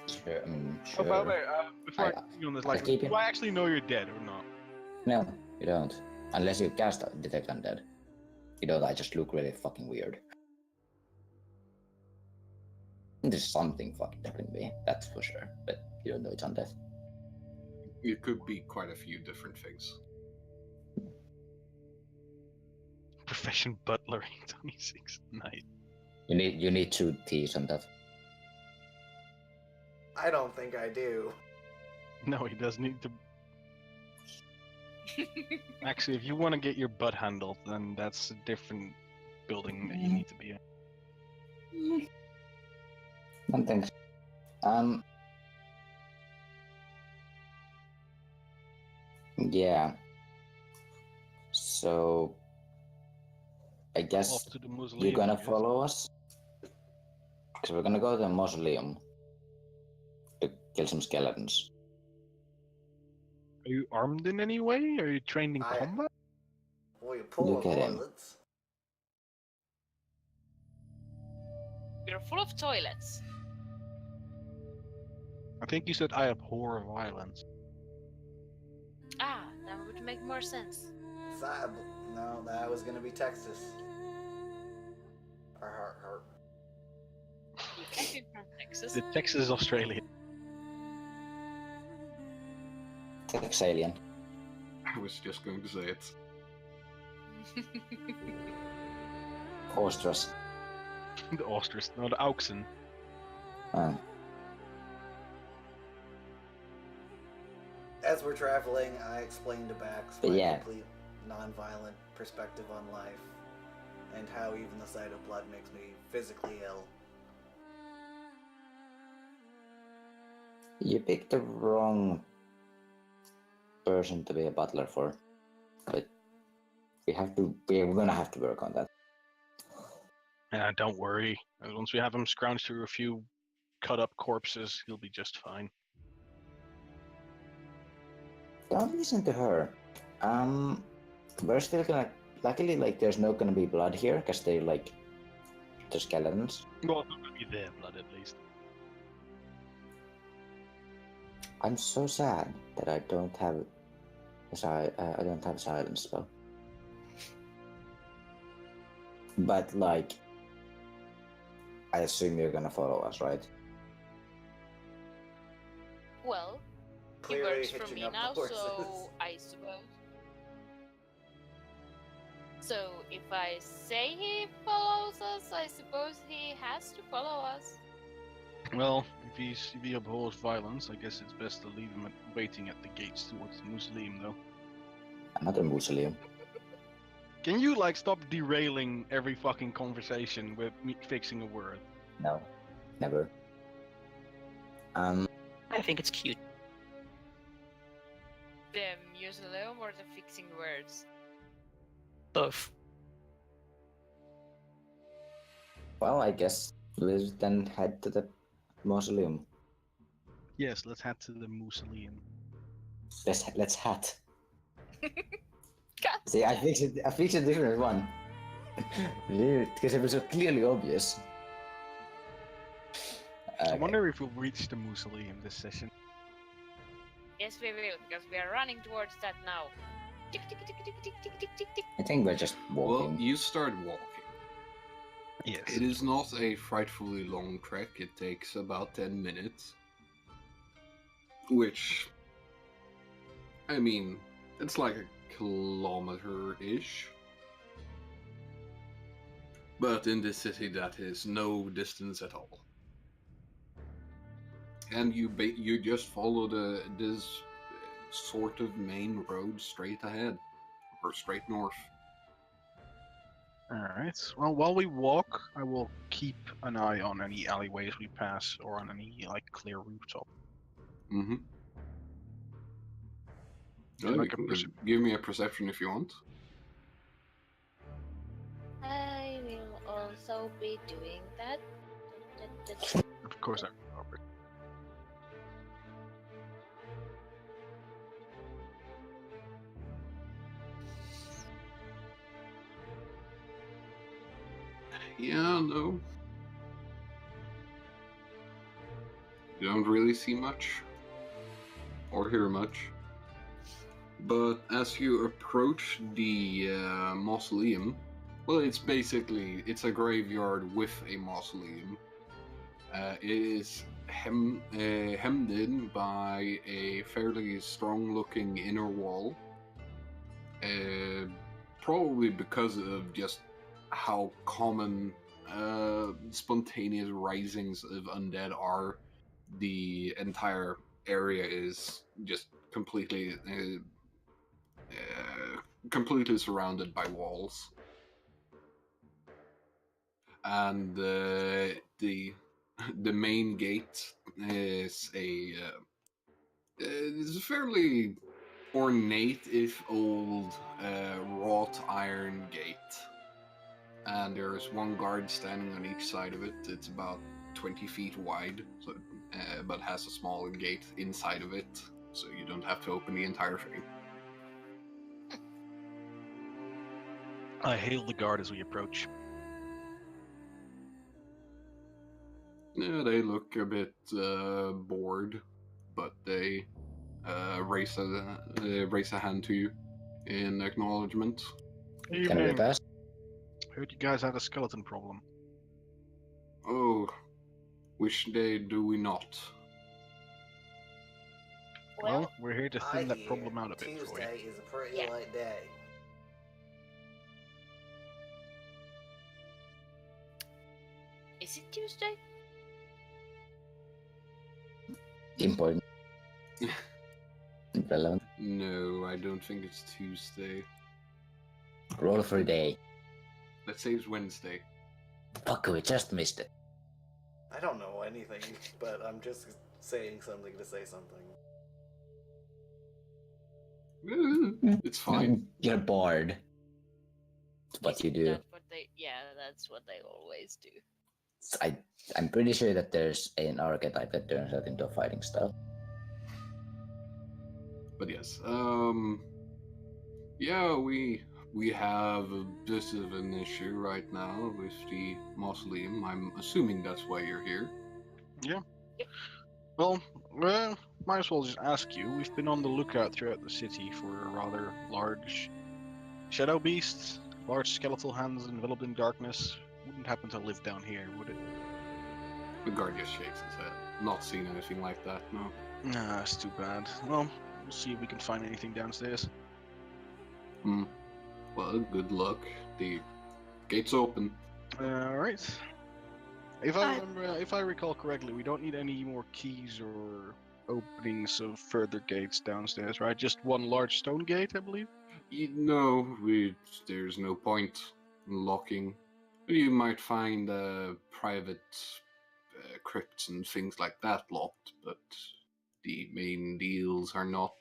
Sure, I mean, Oh, sure. by the way, before I I- continue on this, I like, keep do him- I actually know you're dead or not? No, you don't. Unless you cast Detect Undead. You don't, I just look really fucking weird. There's something fucking that can be, that's for sure. But you don't know it's undead. It could be quite a few different things. Profession butlering 26. Nice. You need 2 T's on that. I don't think I do. No, he does need to. Actually, if you want to get your butt handled, then that's a different building that you need to be in. Don't think so. Yeah. So I guess Off to the you're mausoleum. gonna I guess. follow us? Because we're gonna go to the mausoleum to kill some skeletons. Are you armed in any way? Are you trained in I- combat? Well, you pull Look of at him. toilets. We're full of toilets. I think you said I abhor violence. Ah, that would make more sense. No, that was gonna be Texas. Or You can't be from Texas. The Texas is Australia. Tex alien. I was just going to say it. Ostras. The ostrich, no, the Auxen. As we're traveling, I explain to Bax But my yeah. complete non-violent perspective on life, and how even the sight of blood makes me physically ill. You picked the wrong person to be a butler for, but we're gonna have to work on that. Don't worry. Once we have him scrounge through a few cut-up corpses, he'll be just fine. Don't listen to her. We're still gonna. Luckily, like, there's not gonna be blood here because they're skeletons. Well, it's not gonna be their blood at least. I'm so sad that I don't have. I don't have silence spell. But like, I assume you're gonna follow us, right? Well, he Clearly works for hitching me up now, the horses. so I suppose. So if I say he follows us, I suppose he has to follow us. Well, if he abhors violence, I guess it's best to leave him waiting at the gates towards the mausoleum, though. Another mausoleum. Can you, like, stop derailing every fucking conversation with me fixing a word? No, never. I think it's cute. The mausoleum or the fixing words? Both. Well, I guess we'll then head to the mausoleum. Yes, let's head to the mausoleum. Let's hat. God See, I damn. fixed a different one. Because it was so clearly obvious. I wonder if we'll reach the mausoleum this session. Yes, we will, because we are running towards that now. Tick, tick, tick, tick, tick, tick, tick, tick, tick. I think we're just walking. Well, you start walking. Yes. It is not a frightfully long trek. It takes about 10 minutes. Which, I mean, it's like a kilometer-ish. But in this city, that is no distance at all. And you just follow this sort of main road straight ahead, or straight north. Alright. Well, while we walk, I will keep an eye on any alleyways we pass or on any, like, clear rooftop. Mm-hmm. Like a Give me a perception if you want. I will also be doing that. Of course, I remember. Yeah, no. You don't really see much. Or hear much. But as you approach the mausoleum, well, it's a graveyard with a mausoleum. It is hemmed in by a fairly strong-looking inner wall. Probably because of just how common spontaneous risings of undead are the entire area is just completely completely surrounded by walls, and the main gate is is a fairly ornate, if old, wrought iron gate. And there is one guard standing on each side of it. It's about 20 feet wide, so, but has a small gate inside of it, so you don't have to open the entire thing. I hail the guard as we approach. Yeah, they look a bit bored, but they raise a hand to you in acknowledgement. Can we Evening. pass? Heard you guys had a skeleton problem. Oh, which day do we not? Well, we're here to thin that hear problem out a bit for you. Tuesday is a pretty Yeah. light day. Is it Tuesday? Important. Relevant. No, I don't think it's Tuesday. Roll for a day. Let's say it's Wednesday. Fuck, we just missed it. I don't know anything, but I'm just saying something to say something. It's fine. You're bored. It's what you do. That's what they always do. I'm pretty sure that there's an archetype that turns out into a fighting style. But yes, yeah, we have a bit of an issue right now with the mausoleum. I'm assuming that's why you're here. Well, might as well just ask you. We've been on the lookout throughout the city for a rather large shadow beast, large skeletal hands enveloped in darkness. Wouldn't happen to live down here, would it? The guard just shakes his head. Not seen anything like that, no. Nah, that's too bad. Well, we'll see if we can find anything downstairs. Well, good luck. The gate's open. Alright. If I recall correctly, we don't need any more keys or openings of further gates downstairs, right? Just one large stone gate, I believe? No, there's no point in locking. You might find private crypts and things like that locked, but the main deals are not.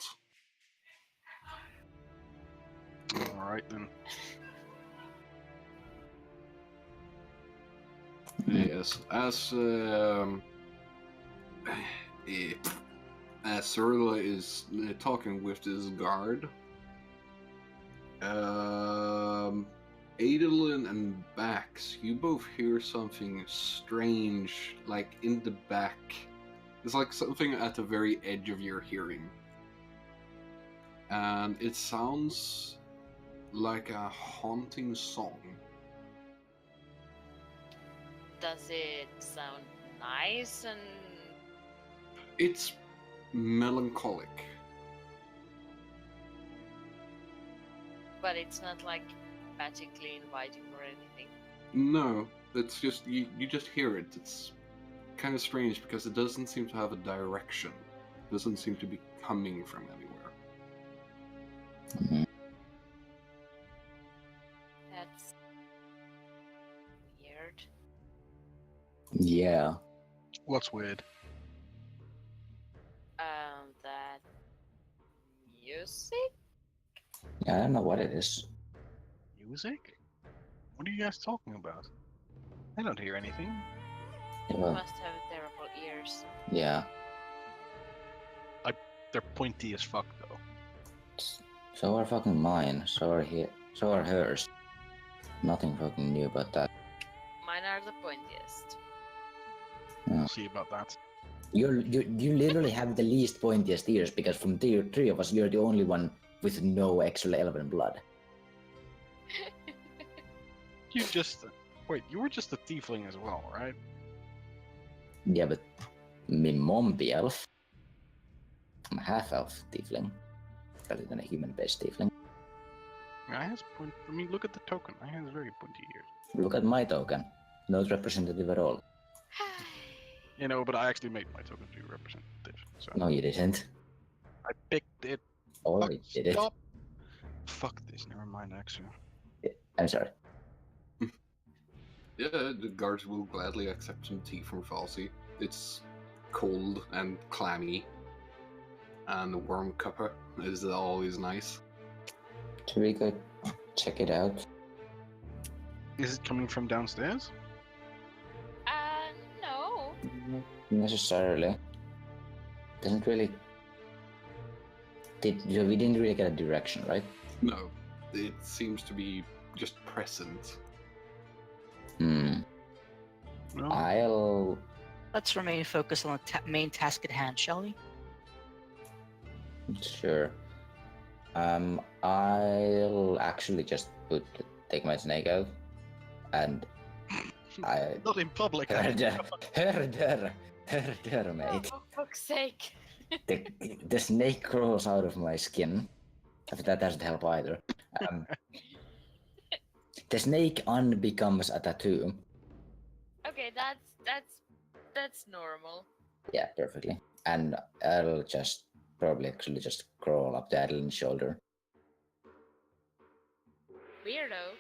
Alright then. Yes, as Cyrilla is talking with this guard, Adolin and Bax, you both hear something strange, like in the back. It's like something at the very edge of your hearing. And it sounds like a haunting song. Does it sound nice and It's melancholic. but it's not like magically inviting or anything? No, it's just you just hear it. It's kind of strange because it doesn't seem to have a direction. It doesn't seem to be coming from anywhere. Mhm. That's weird. Yeah. What's weird? That music? Yeah, I don't know what it is. Music? What are you guys talking about? I don't hear anything. You Well, must have terrible ears. yeah. They're pointy as fuck, though. So are fucking mine. So are hers. Nothing fucking new about that. Mine are the pointiest. We'll see about that. You literally have the least pointiest ears because from the three of us, you're the only one with no extra elven blood. You just... Wait, you were just a tiefling as well, right? Yeah, but my mom be elf. I'm a half-elf tiefling, rather than a human-based tiefling. I has point. I mean, look at the token. I has very pointy ears. Look at my token. Not representative at all. You know, but I actually made my token to be representative. So No, you didn't. I picked it. Oh, Fuck, you did it. stop. Fuck this. Never mind. Actually. I'm sorry. Yeah, the guards will gladly accept some tea from Falsey. It's cold and clammy, and the warm cuppa is always nice. Should we go check it out? Is it coming from downstairs? No. Not necessarily. Doesn't really. We didn't really get a direction, right? No, it seems to be just present. Hmm. No. I'll. Let's remain focused on the main task at hand, shall we? Sure. I'll actually just take my snake out, and I Not in public. herder, mate. Oh, for fuck's sake. The snake crawls out of my skin. But that doesn't help either. The snake unbecomes a tattoo. Okay, that's normal. Yeah, perfectly. And I'll just probably actually just crawl up Adeline's shoulder. Weirdo.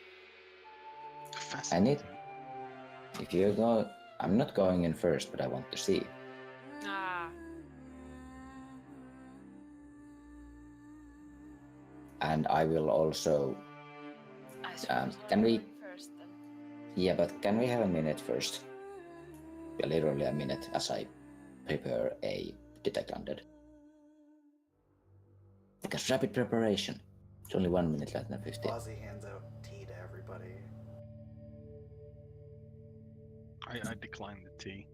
Fascinating. If you go, I'm not going in first, but I want to see. Ah. And I will also. I suppose can we- first then. Yeah, but can we have a minute first? Yeah, literally a minute as I prepare a detect undead. Because rapid preparation. It's only 1 minute less than 50. Ozzy hands out tea to everybody. I declined the tea.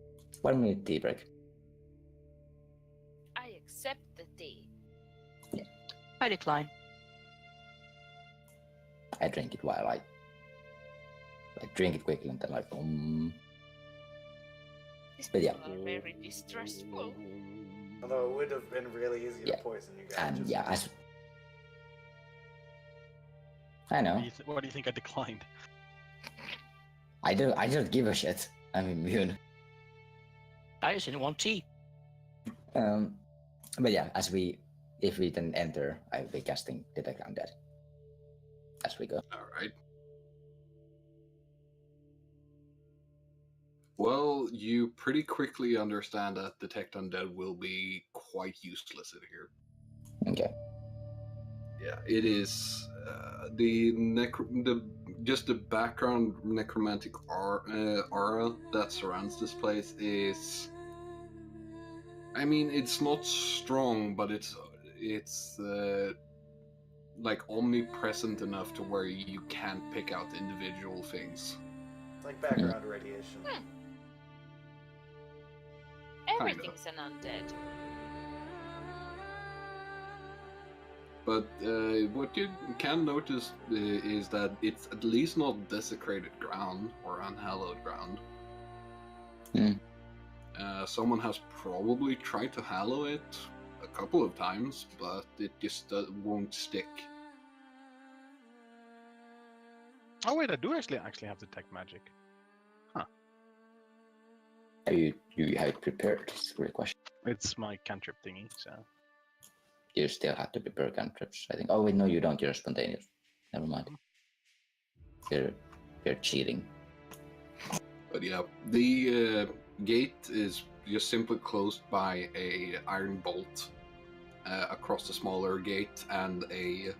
1 minute tea break. I accept the tea. I decline. I drink it while I drink it quickly and then like These But yeah. people are very distressful. Although it would have been really easy Yeah. to poison you guys. and just- yeah, I know. What do you think I declined? I don't give a shit. I'm immune. I just didn't want tea. But yeah, if we then enter, I'll be casting Detect Undead as we go. Alright. Well, you pretty quickly understand that Detect Undead will be quite useless in here. Okay. Yeah, it is just the background necromantic aura that surrounds this place is. I mean, it's not strong, but it's like omnipresent enough to where you can't pick out individual things. It's like background radiation. Everything's an undead. But what you can notice is that it's at least not desecrated ground or unhallowed ground. Someone has probably tried to hallow it a couple of times, but it just won't stick. Oh wait, I do actually have detect magic. You have it prepared? It's a great question. It's my cantrip thingy, so. You still have to prepare cantrips, I think. Oh wait, no, you don't. You're spontaneous. Never mind. You're cheating. But yeah, the gate is just simply closed by a iron bolt across the smaller gate and a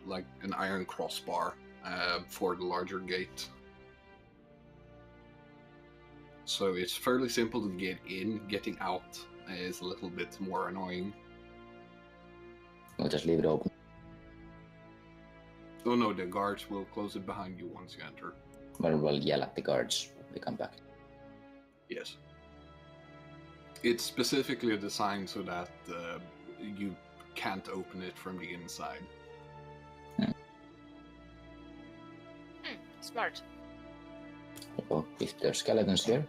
like an iron crossbar for the larger gate. So it's fairly simple to get in. Getting out is a little bit more annoying. We'll just leave it open. Oh no, the guards will close it behind you once you enter. Well, we'll yell at the guards when we come back. Yes. It's specifically designed so that you can't open it from the inside. Smart. Well, if there's skeletons here,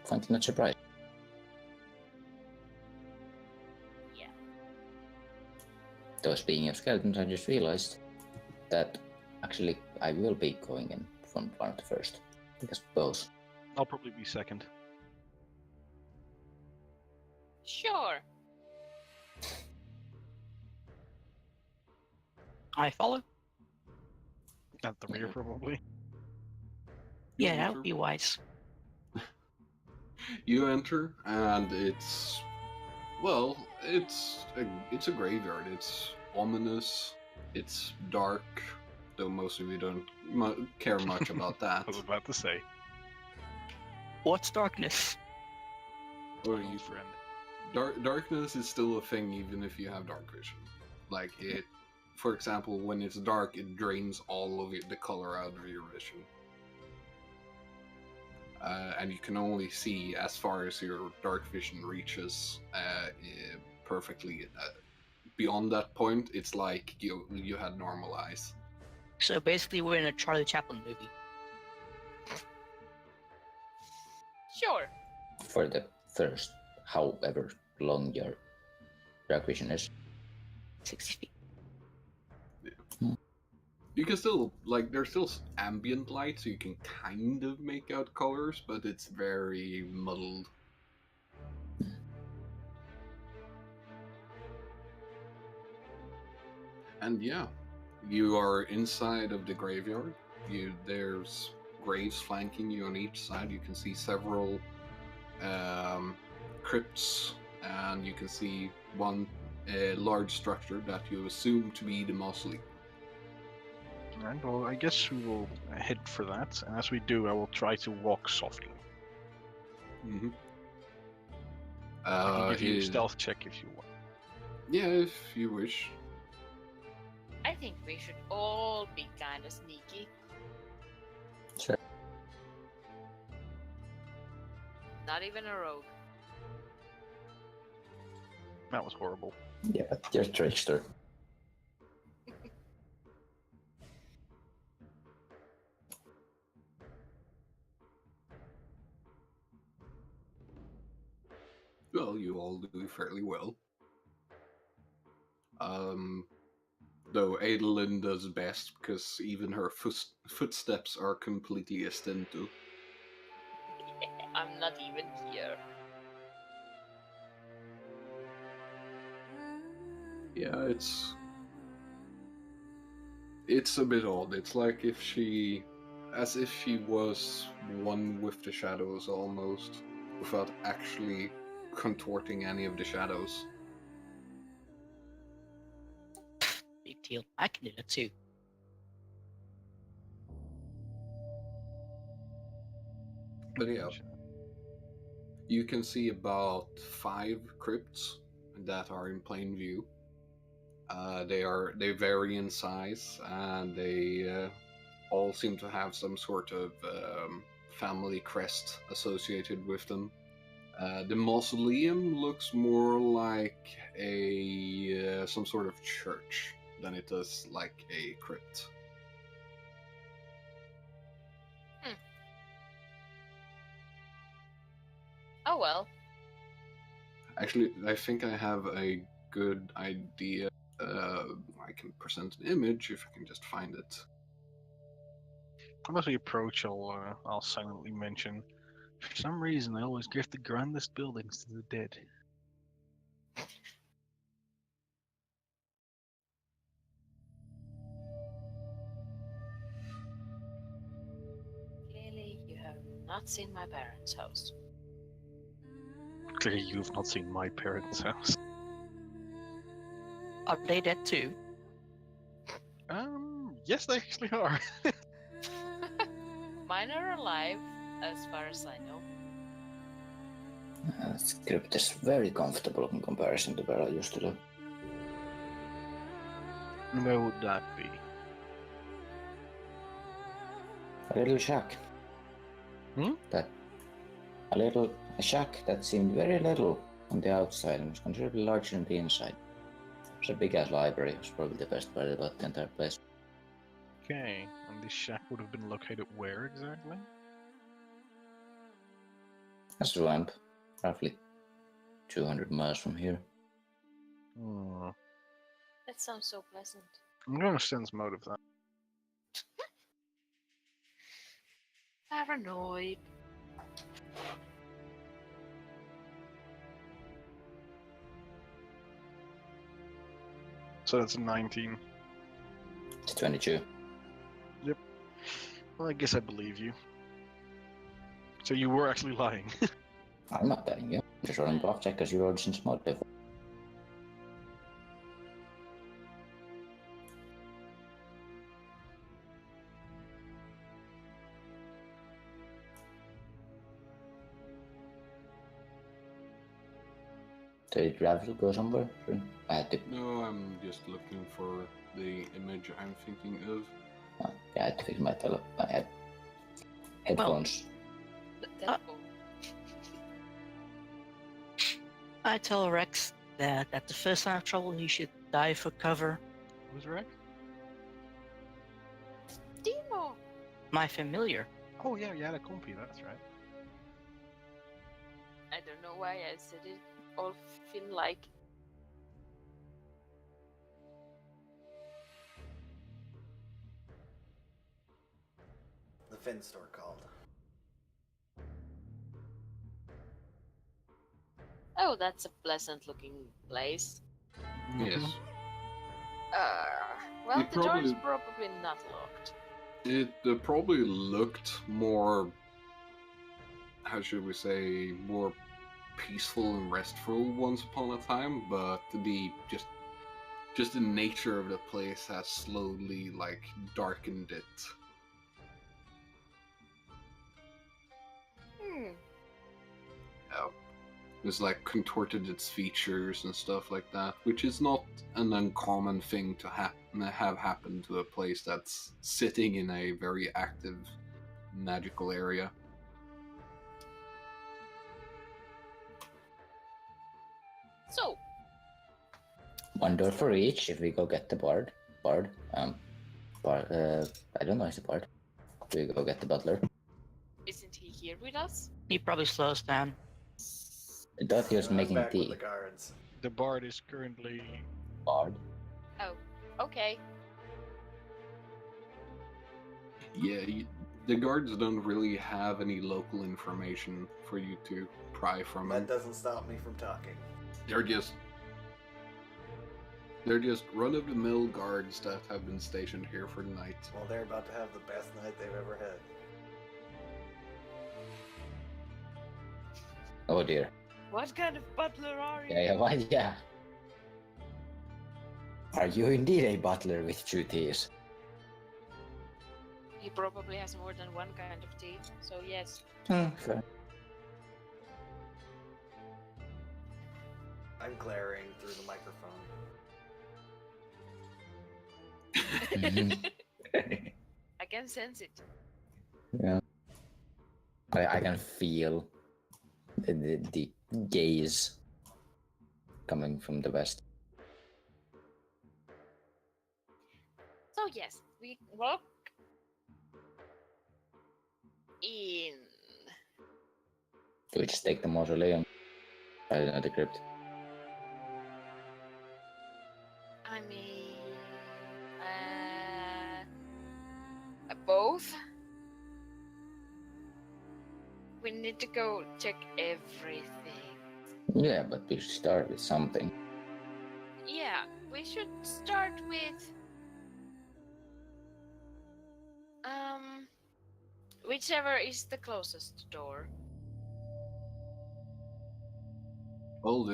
find it not surprised. Yeah. Though speaking of skeletons, I just realized that actually I will be going in from one of the first. Because both. I'll probably be second. Sure. I follow. At the rear, probably. You Yeah, that enter. would be wise. You enter, and it's it's a graveyard. It's ominous. It's dark, though most of you don't care much about I that. was about to say. What's darkness? Or my you, friend. darkness is still a thing, even if you have dark vision. Like it, for example, when it's dark, it drains all of the color out of your vision. And you can only see as far as your dark vision reaches perfectly. Beyond that point, it's like you had normal eyes. So basically, we're in a Charlie Chaplin movie. Sure. For the first, however long your dark vision is. 60 feet. You can still there's still ambient light, so you can kind of make out colors, but it's very muddled. And yeah, you are inside of the graveyard. There's graves flanking you on each side. You can see several crypts, and you can see one large structure that you assume to be the mausoleum. Right, well, I guess we will head for that, and as we do, I will try to walk softly. Mm-hmm. I can give you a stealth check if you want. Yeah, if you wish. I think we should all be kind of sneaky. Sure. Not even a rogue. That was horrible. Yeah, but you're a trickster. Well, you all do fairly well. Though Adolin does best because even her footsteps are completely Estento. I'm not even here. Yeah, it's a bit odd. It's like as if she was one with the shadows almost, without actually contorting any of the shadows. Big deal. I can do that too. But yeah, you can see about 5 crypts that are in plain view. They vary in size, and they all seem to have some sort of family crest associated with them. The mausoleum looks more like some sort of church than it does like a crypt. Oh well. Actually, I think I have a good idea. I can present an image if I can just find it. As we approach, I'll silently mention, for some reason, I always give the grandest buildings to the dead. Clearly, you have not seen my parents' house. Clearly, you've not seen my parents' house. Are they dead too? Yes, they actually are. Mine are alive, as far as I know. This crypt is very comfortable in comparison to where I used to live. Where would that be? A little shack. A shack that seemed very little on the outside and was considerably larger on the inside. It was a big ass library. It was probably the best part about the entire place. Okay, and this shack would have been located where exactly? That's the lamp. Roughly 200 miles from here. That sounds so pleasant. I'm gonna sense motive that. Paranoid. So that's a 19. It's 22. Well, I guess I believe you. So you were actually lying. I'm not telling you. I'm just rolling bluff check because you rolled since mod before. So did Ravel go somewhere? I had to. No, I'm just looking for the image I'm thinking of. Oh, yeah, I had to fix my headphones. The telephone. I tell Rex that at the first sign of trouble, he should dive for cover. Who's Rex? Timo! My familiar. Oh yeah, the compy, that's right. I don't know why I said it all feel like. The Finn store called. Oh, that's a pleasant looking place. Yes. Well, It the door is probably- probably not locked. It probably looked more, how should we say, more peaceful and restful once upon a time, but the just the nature of the place has slowly like darkened it. It's like contorted its features and stuff like that, which is not an uncommon thing to have happen to a place that's sitting in a very active magical area. So, One door for each if we go get the bard. I don't know if the bard. Do we go get the butler? isn't he here with us? He probably slows down. I thought he was I'm making back with tea. the guards. The bard is currently. Bard? Oh, okay. Yeah, the guards don't really have any local information for you to pry from. That doesn't stop me from talking. They're just run-of-the-mill guards that have been stationed here for the night. Well, they're about to have the best night they've ever had. Oh dear. What kind of butler are you? Yeah, why? Yeah. Are you indeed a butler with two T's? He probably has more than one kind of tea, so yes. Fair. I'm glaring through the microphone. I can sense it. Yeah. I can feel the gaze coming from the west. So yes, we walk in. Do we just take the mausoleum? I don't know the crypt. I mean, both. We need to go check everything. Yeah, but we should start with something. Yeah, we should start with whichever is the closest door. Well,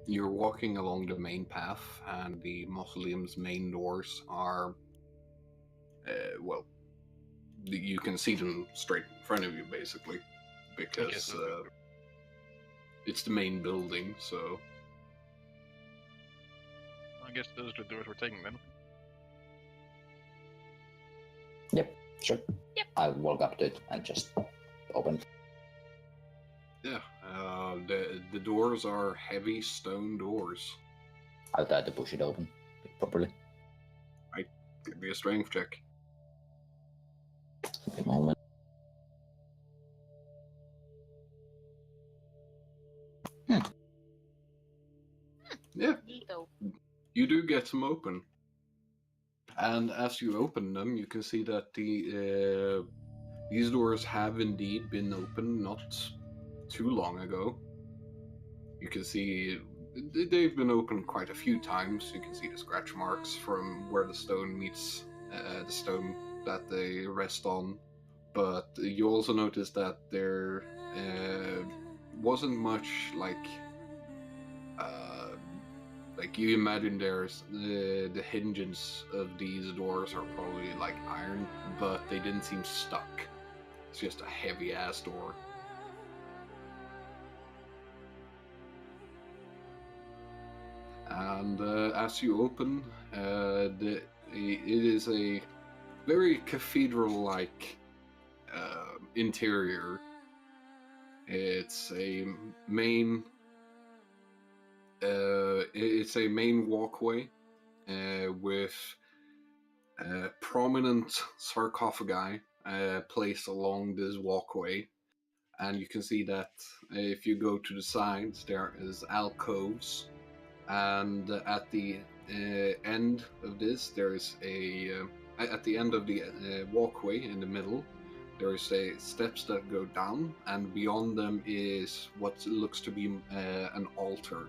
you're walking along the main path, and the mausoleum's main doors are, you can see them straight in front of you, basically, because it's the main building, so... I guess those are the doors we're taking then. Sure. Yep. I'll walk up to it and just open it. Yeah, the doors are heavy stone doors. I'll try to push it open properly. Give me a strength check. At the moment. Yeah, Neato. you do get them open. And as you open them, you can see that these doors have indeed been opened not too long ago. You can see they've been opened quite a few times. You can see the scratch marks from where the stone meets the stone that they rest on. But you also notice that there wasn't much like you imagine. There's the hinges of these doors are probably like iron, but they didn't seem stuck. It's just a heavy ass door. And as you open, it is a very cathedral-like interior. It's a main walkway with prominent sarcophagi placed along this walkway, and you can see that if you go to the sides, there is alcoves, and at the end of this, there is at the end of the walkway in the middle, there is steps that go down, and beyond them is what looks to be an altar.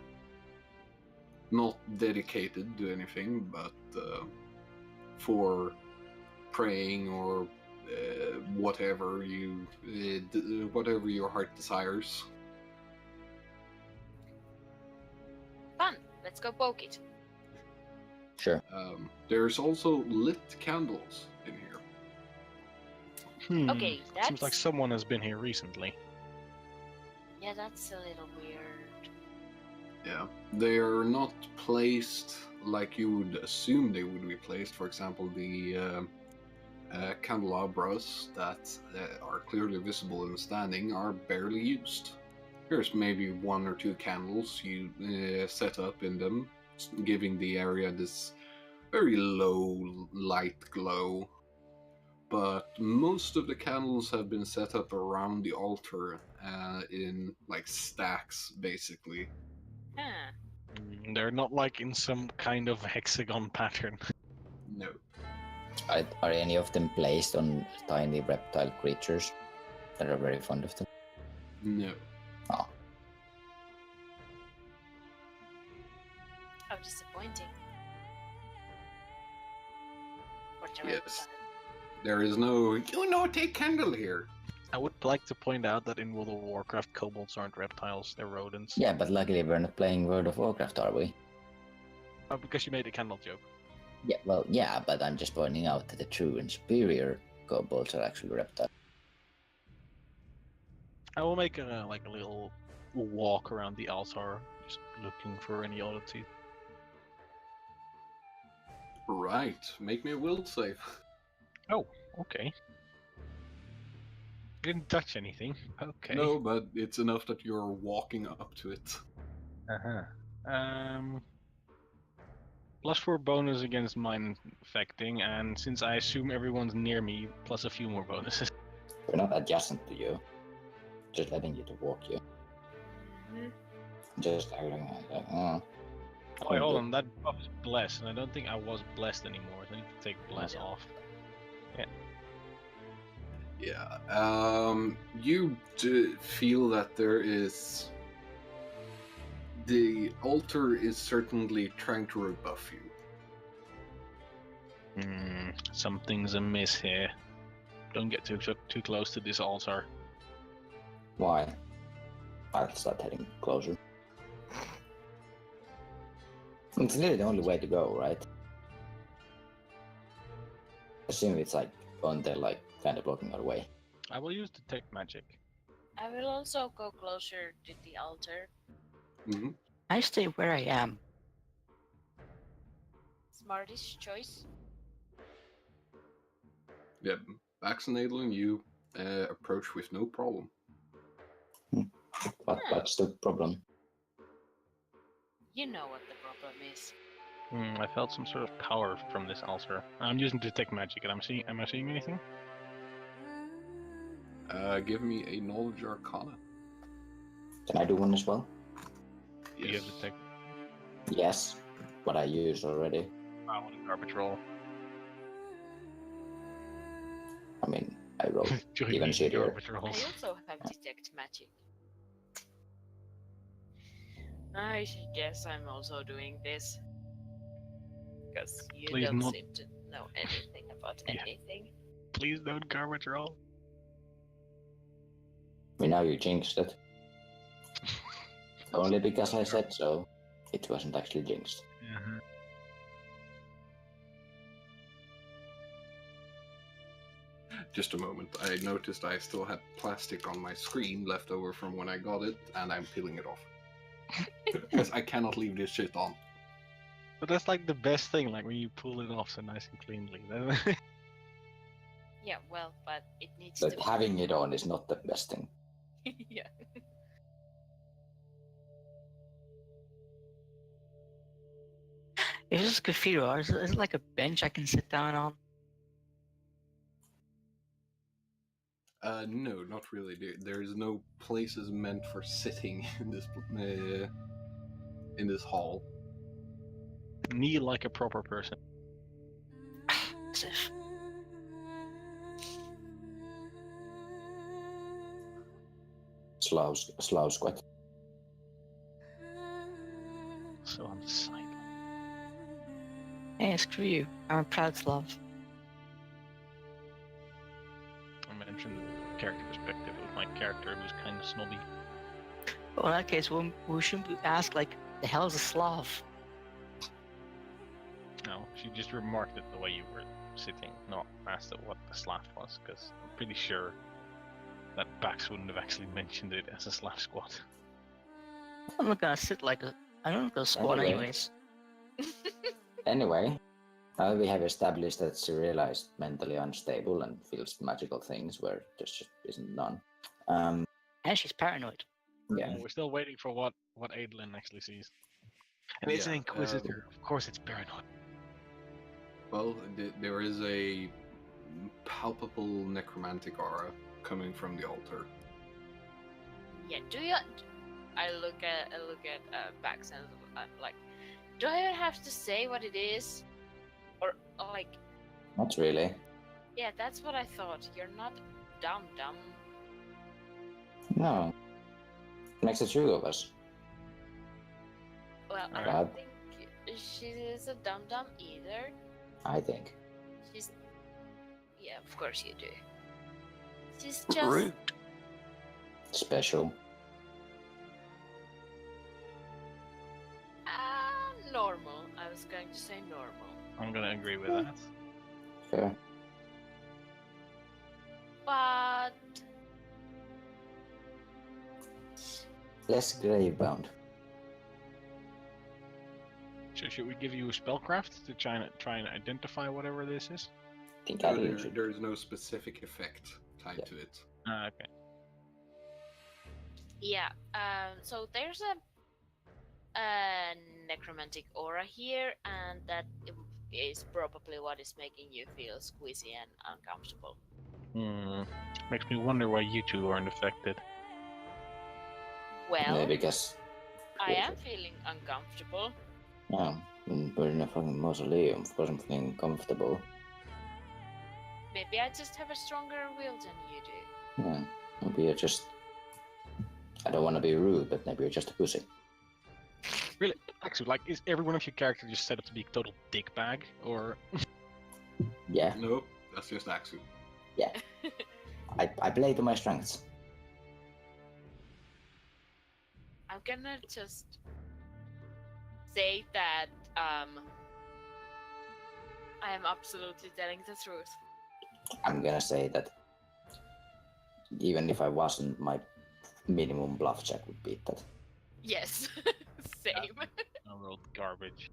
Not dedicated to anything, but for praying or whatever whatever your heart desires. Fun. Let's go poke it. Sure. There's also lit candles in here. Okay, Seems like that's- someone has been here recently. Yeah, that's a little weird. Yeah, they are not placed like you would assume they would be placed. For example, the candelabras that are clearly visible in the standing are barely used. There's maybe 1 or 2 candles you set up in them, giving the area this very low light glow. But most of the candles have been set up around the altar in like stacks, basically. Huh. They're not like in some kind of hexagon pattern. No. Are any of them placed on tiny reptile creatures that are very fond of them? No. Oh, How disappointing. What a Yes. There is no take candle here. I would like to point out that in World of Warcraft, kobolds aren't reptiles, they're rodents. yeah, but luckily we're not playing World of Warcraft, are we? Oh, because you made a candle joke. Yeah, well, yeah, but I'm just pointing out that the true and superior kobolds are actually reptiles. I will make a little walk around the altar, just looking for any oddities. Right. Make me a will save. Oh, okay. Didn't touch anything. Okay. No, but it's enough that you're walking up to it. Uh-huh. +4 bonus against mind affecting, and since I assume everyone's near me, plus a few more bonuses. We're not adjacent to you, just letting you to walk you. Mhm. Just like, Oh, wait, hold on, that buff is blessed, and I don't think I was blessed anymore, so I need to take bless Yeah. off. Yeah. You do feel that there is. The altar is certainly trying to rebuff you. Something's amiss here. Don't get too close to this altar. why? I'll start heading closer. It's literally the only way to go, right? Assume it's like on there, like kind of blocking our way. I will use detect magic. I will also go closer to the altar. Mm-hmm. I stay where I am. Smartest choice. Yeah, Vaccinating you approach with no problem. What's the problem? You know what the problem is. I felt some sort of power from this altar. I'm using detect magic, and am I seeing anything? Give me a knowledge arcana. Can I do one as well? Do you have detect? Yes, what I used already. I want a garbage roll. I mean, I rolled Join even me in shittier. garbage I rolls. also have detect magic. I should guess I'm also doing this. Because you Please don't not. seem to know anything about Yeah. anything. Please don't garbage roll. I mean, now you jinxed it. Only because I said so. It wasn't actually jinxed. Mhm. Just a moment. I noticed I still had plastic on my screen left over from when I got it, and I'm peeling it off. Because I cannot leave this shit on. But that's like the best thing, like when you pull it off so nice and cleanly. Yeah, well, but it needs But to having it on is not the best thing. Yeah. Is this cathedral? Is it like a bench I can sit down on? No, not really. There's no places meant for sitting in this hall. Kneel like a proper person. As if. Slow squat. So on the side. Hey, screw you. I'm a proud Slav. I mentioned the character perspective of my character who's kind of snobby. Well, in that case, we shouldn't ask, like, the hell is a Slav? No, she just remarked it the way you were sitting, not asked it what the Slav was, because I'm pretty sure that Bax wouldn't have actually mentioned it as a Slav squat. I'm not gonna sit like a. I'm not gonna squat Anyway. anyways. Anyway, now we have established that Cyrilla is mentally unstable and feels magical things where there just isn't none. And she's paranoid. Yeah. We're still waiting for what Adolin actually sees. And it's an Yeah, Inquisitor. Of course it's paranoid. Well, there is a palpable necromantic aura coming from the altar. Yeah, do you? I look at Bax and like, do I have to say what it is, or like? Not really. Yeah, that's what I thought. You're not dumb. No. Makes the two of us. Well, I Right. don't think she is a dum either. I think. She's. Yeah, of course you do. She's just. Rude. Special. Normal. I was going to say normal. I'm gonna agree with that. Fair. But Less gravebound. Should we give you a spellcraft to try and identify whatever this is? I think No, Adeline should. there's no specific effect tied Yeah. to it. Okay. yeah, so there's a necromantic aura here, and that is probably what is making you feel squeezy and uncomfortable. Makes me wonder why you two aren't affected. Well, Yeah, because I am feeling uncomfortable. we're in a fucking mausoleum. Of course I'm feeling comfortable. Maybe I just have a stronger will than you do. Yeah. Maybe you're just... I don't want to be rude, but maybe you're just a pussy. Really? Actually, like, is every one of your characters just set up to be a total dick bag? Or... Yeah. No, that's just Axu. I play to my strengths. I'm gonna just say that I am absolutely telling the truth. I'm gonna say that even if I wasn't, my minimum bluff check would beat that. Yes, same. I rolled garbage.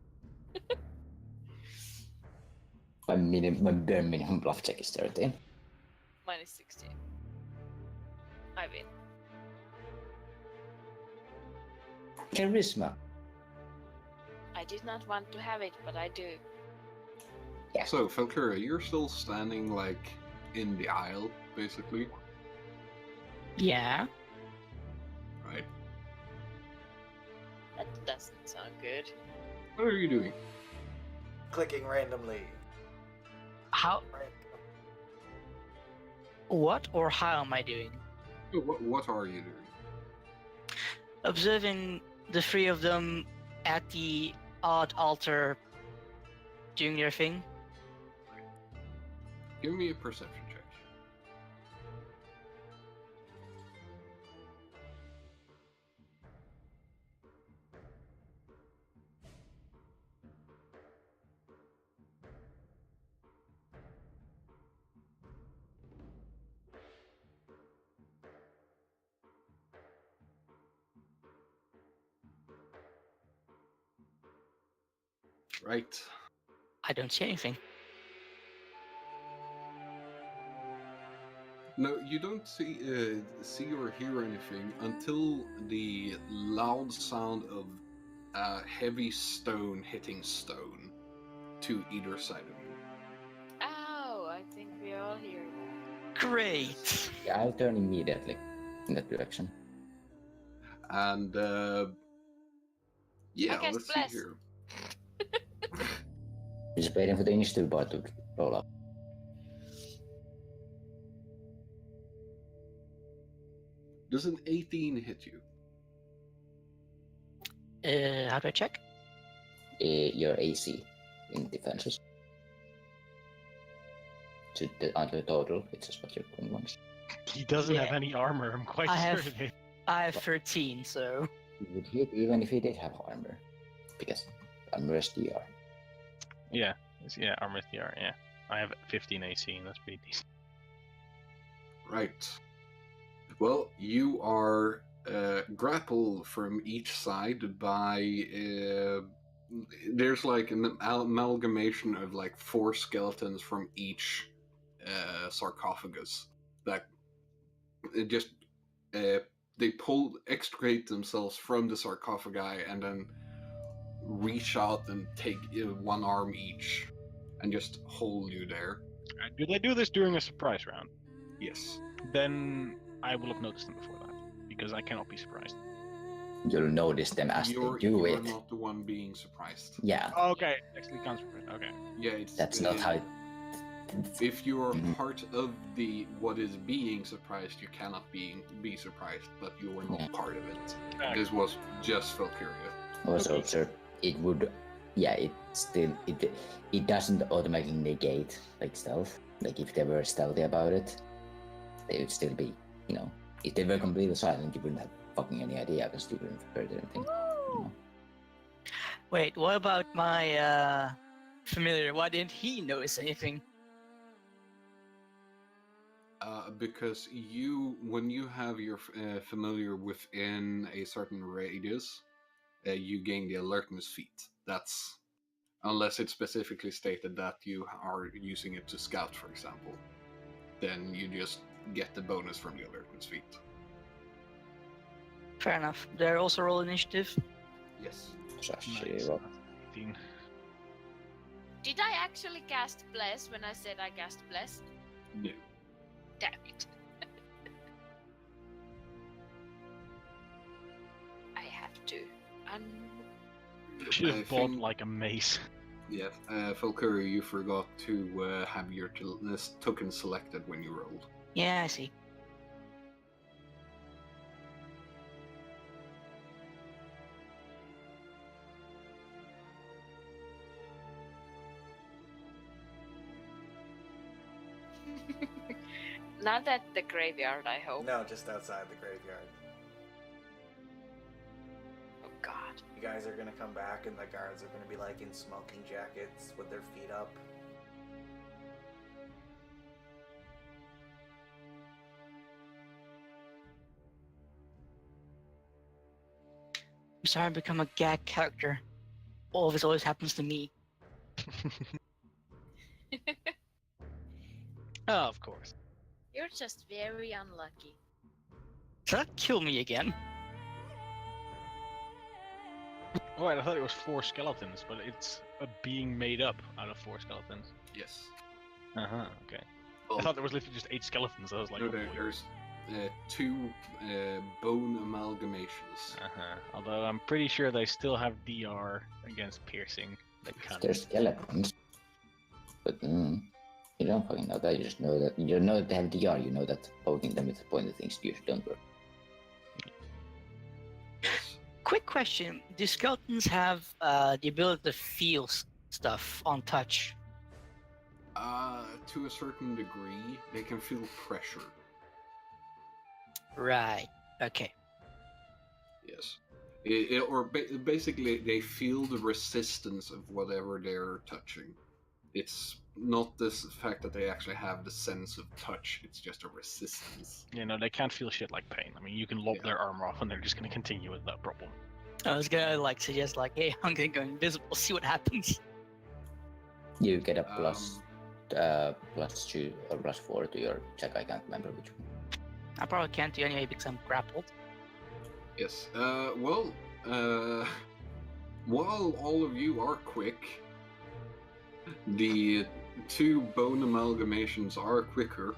My bare minimum bluff check is 13. Mine is 16. I win. Charisma. I did not want to have it, but I do. Yeah. So, Valkyria, you're still standing, like, in the aisle, basically, Yeah. right? That doesn't sound good. What are you doing? Clicking randomly. How? What or how am I doing? What are you doing? Observing the three of them at the odd altar doing their thing? Give me a perception check. Right. I don't see anything. No, you don't see or hear anything until the loud sound of heavy stone hitting stone to either side of you. Ow! I think we all hear that. Great. Yeah, I'll turn immediately in that direction. And yeah, cast let's bless. see here. Just waiting for the initiative bar to roll up. Does an 18 hit you? How do I check? Your AC in defenses. So under the total, it's just what you're going once. He doesn't have Yeah. any armor, I'm quite I sure have- of it. I have 13, so You would hit even if he did have armor. Because armor is DR. Yeah, armor is DR, yeah. I have 15 AC, and that's pretty decent. Right. Well, you are grappled from each side by. There's like an amalgamation of like 4 skeletons from each sarcophagus that just they extricate themselves from the sarcophagi and then reach out and take one arm each and just hold you there. Do they do this during a surprise round? Yes. Then I will have noticed them before that, because I cannot be surprised. You'll notice them as You're they do it. not the one being surprised. Yeah, Okay, actually counts for okay. Yeah, it's that's not how. If you are Mhm. part of the what is being surprised, you cannot be surprised, but you were not Yeah. part of it. Okay. This was just Valkyria. Also, Okay. sir, it would. Yeah, it still it doesn't automatically negate like stealth. Like if they were stealthy about it, they would still be. You know, if they were completely silent, you wouldn't have fucking any idea because you wouldn't have heard anything. You know? wait, what about my familiar? Why didn't he notice anything? Because when you have your familiar within a certain radius, you gain the alertness feat. That's unless it's specifically stated that you are using it to scout, for example. Then you just get the bonus from the alertness feat. Fair enough. There also roll initiative. Yes. So she Nice. rolled. 18. Did I actually cast Bless when I said I cast Bless? No. Damn it. I have to. You should I have bought think- like a mace. Yeah, Valkyrie, you forgot to have your token selected when you rolled. Yeah, I see. Not at the graveyard, I hope. No, just outside the graveyard. Oh god. You guys are gonna come back, and the guards are gonna be like in smoking jackets with their feet up. I'm starting to become a gag character. All of this always happens to me. Oh, of course. You're just very unlucky. Did that kill me again? Oh, wait, I thought it was 4 skeletons, but it's a being made up out of 4 skeletons. Yes. Uh-huh, okay. Well, I thought there was literally just 8 skeletons. I was like, no, oh, boy. there's 2 bone amalgamations. Uh-huh. Although I'm pretty sure they still have DR against piercing. They can't. They're skeletons. But you don't fucking know that. You just know that. You know that they have DR. You know that poking them with pointed things usually don't work. Yes. Quick question: do skeletons have the ability to feel stuff on touch? To a certain degree, they can feel pressure. Right. Okay. Yes. Basically, they feel the resistance of whatever they're touching. It's not this fact that they actually have the sense of touch, it's just a resistance. You know, they can't feel shit like pain. I mean, you can lob Yeah. their armor off and they're just gonna continue with that problem. I was gonna like suggest like, hey, I'm gonna go invisible, see what happens. You get a +2 or +4 to your check. I can't remember which one. I probably can't do anyway because I'm grappled. Yes. Well, while all of you are quick, the 2 bone amalgamations are quicker,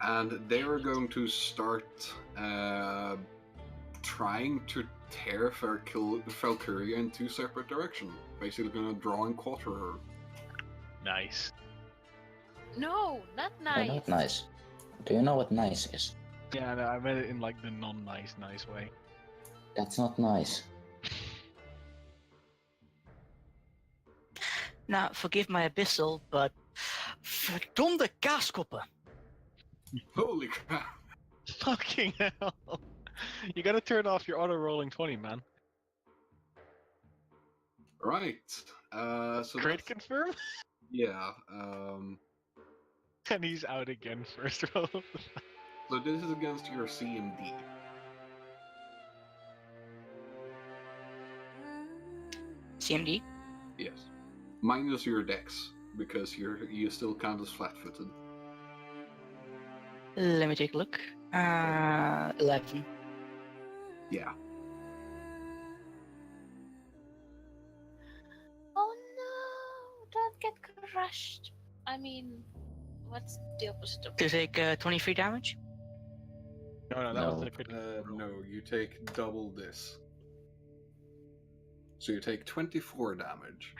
and they are going to start trying to tear Valkyria in 2 separate directions. Basically, going to draw and quarter her. Nice. No, not No, nice. not nice. Do you know what nice is? Yeah, no, I meant it in like the non-nice way. That's not nice. Now, forgive my abyssal, but verdomde kaaskoppen. Holy crap! Fucking hell! You gotta turn off your auto-rolling 20, man. Right. So Crit that's, confirm? yeah. And he's out again first roll. So this is against your CMD. CMD? Yes. Minus your dex, because you still count as flat-footed. Let me take a look. 11. Yeah. Oh no! Don't get crushed. I mean, what's the opposite of To take 23 damage? No, that was No. the crit. No, you take double this. So you take 24 damage.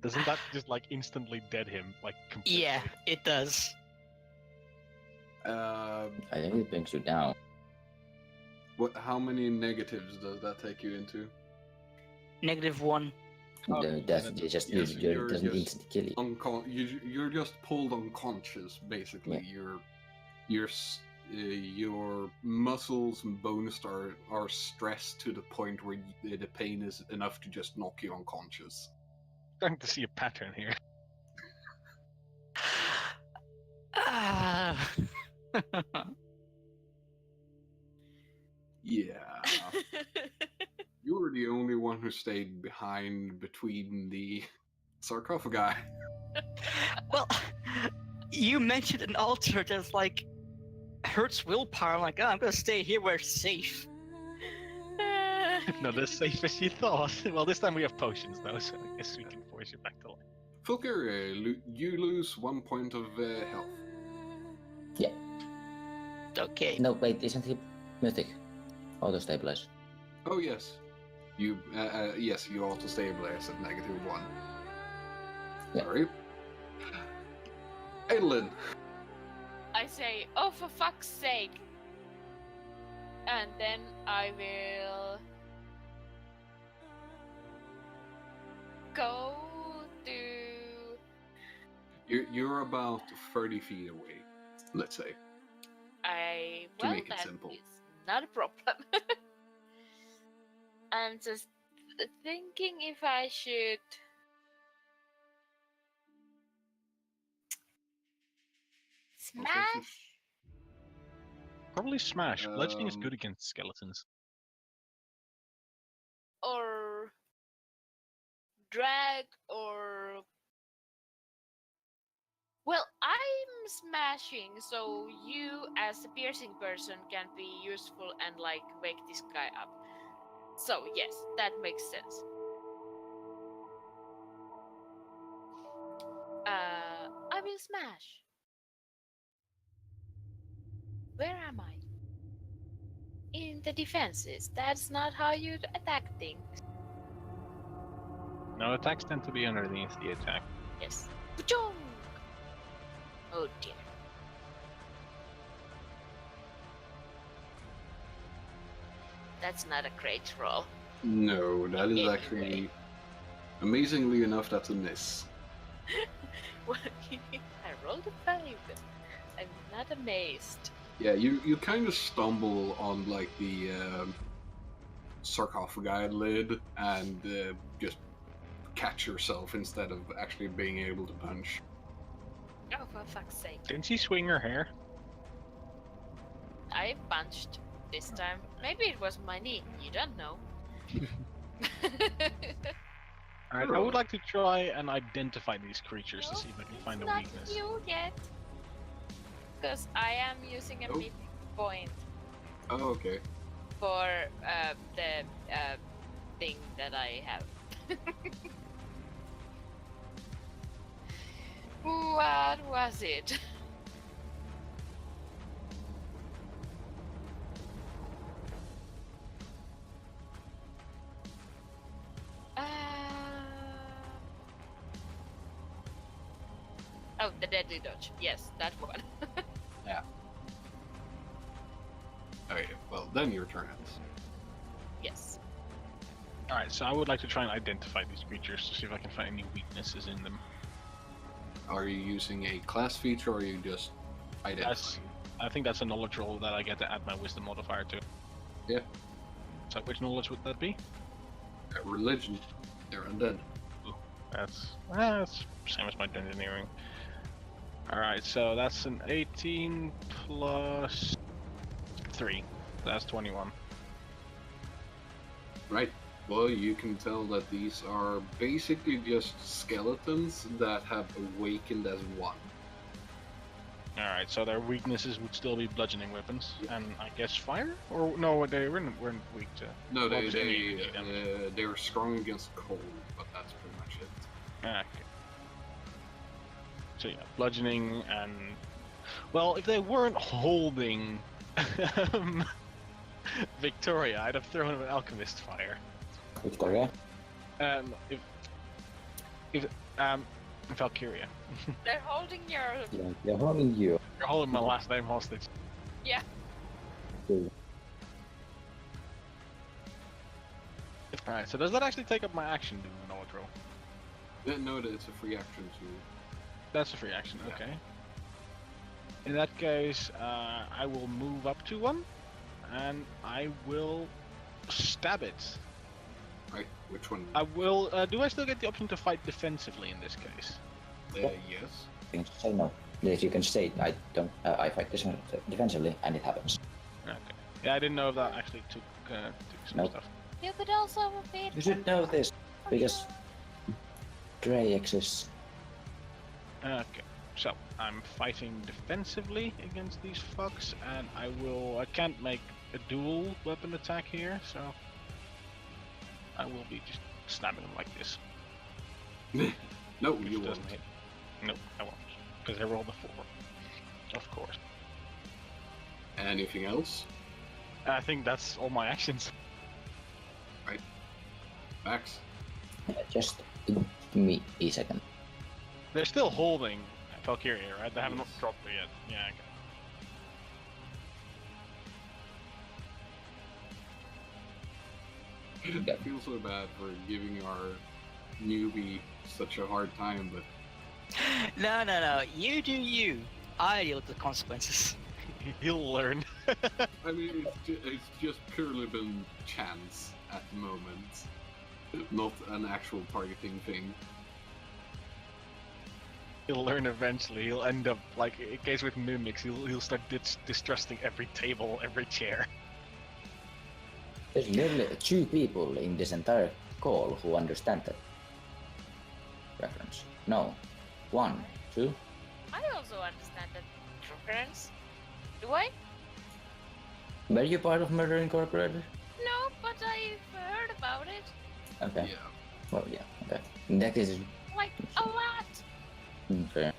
Doesn't that just like instantly dead him? Like completely? Yeah, it does. I think it brings you down. How many negatives does that take you into? -1. Oh, It doesn't yes, it you're doesn't just instantly kill you. You're just pulled unconscious, basically. Your muscles and bones are stressed to the point where the pain is enough to just knock you unconscious. Starting to see a pattern here. Ah. Yeah. You were the only one who stayed behind between the sarcophagi. Well, you mentioned an altar that's like hurts willpower. I'm like, oh, I'm gonna stay here where it's safe. Not as safe as you thought. Well, this time we have potions though, so I guess we can force you back to life. Valkyria, you lose 1 point of health. Yeah. Okay. No, wait, isn't he mythic? Auto stabilize. Oh yes, you auto stabilize at -1. Yeah. Sorry. Adeline. I say, oh, for fuck's sake. And then I will go to... You're about 30 feet away, let's say. To Well, make it that simple. is not a problem. I'm just thinking if I should... Smash? Probably smash. Bludgeoning is Um, good against skeletons. Or drag, or... Well, I'm smashing, so you as a piercing person can be useful and like wake this guy up. So yes, that makes sense. I will smash. Where am I? In the defenses. That's not how you attack things. No, attacks tend to be underneath the attack. Yes. Ka-chong! Oh dear. That's not a great roll. No, that is Anyway. actually, amazingly enough, that's a miss. Well, I rolled a 5. I'm not amazed. Yeah, you kind of stumble on like the sarcophagi lid and just catch yourself instead of actually being able to punch. Oh, for fuck's sake. Didn't she swing her hair? I punched this time. Maybe it was my knee. You don't know. Alright, I would like to try and identify these creatures to see if I can find a not weakness. you yet. Because I am using a Oh. mid point Oh, okay. for the thing that I have. What was it? Oh, the deadly dodge. Yes, that one. Okay, well, then your turn ends. Yes. Alright, so I would like to try and identify these creatures to see if I can find any weaknesses in them. Are you using a class feature or are you just That's, identifying? I think that's a knowledge roll that I get to add my wisdom modifier to. Yeah. So which knowledge would that be? Religion. They're undead. That's same as my engineering. Alright, so that's an 18 plus 3. That's 21. Right. Well, you can tell that these are basically just skeletons that have awakened as one. Alright, so their weaknesses would still be bludgeoning weapons, and I guess fire? Or no, they weren't weak to. No, Well, obviously any damage. they're strong against cold, but that's pretty much it. Okay. So yeah, bludgeoning and well, if they weren't holding Victoria, I'd have thrown an alchemist fire. Victoria? If Valkyria, They're holding your. Yeah, they're holding you. you're holding my last name hostage. Yeah. Alright, so does that actually take up my action doing an knowledge roll? No, it's a free action to. That's a free action, Yeah. okay. In that case, I will move up to one, and I will stab it. Right, which one? I will. Do I still get the option to fight defensively in this case? Yes. You can say no. If you can say I don't, I fight defensively, and it happens. Okay. Yeah, I didn't know if that actually took some Nope. stuff. You could also beat. You should know this because Dre exists. Okay. So I'm fighting defensively against these fucks, and I will. I can't make a dual weapon attack here, so I will be just stabbing them like this. No, Which you doesn't won't. hit. Nope, I won't. Because I rolled a 4. Of course. Anything else? I think that's all my actions. Max? Just give me a second. They're still holding Valkyria, right? They haven't Yes. dropped her yet. Yeah, okay. I feel so bad for giving our newbie such a hard time, but No. You do you. I deal with the consequences. He'll learn. I mean, it's just purely been chance at the moment, not an actual targeting thing. He'll learn eventually. He'll end up like in case with mimics. He'll start distrusting every table, every chair. There's literally 2 people in this entire call who understand that reference. No, 1, 2. I also understand that reference. Do I? Were you part of Murder Incorporated? No, but I've heard about it. Okay. Yeah. Well, yeah. Okay. In that case, Like a lot. fair.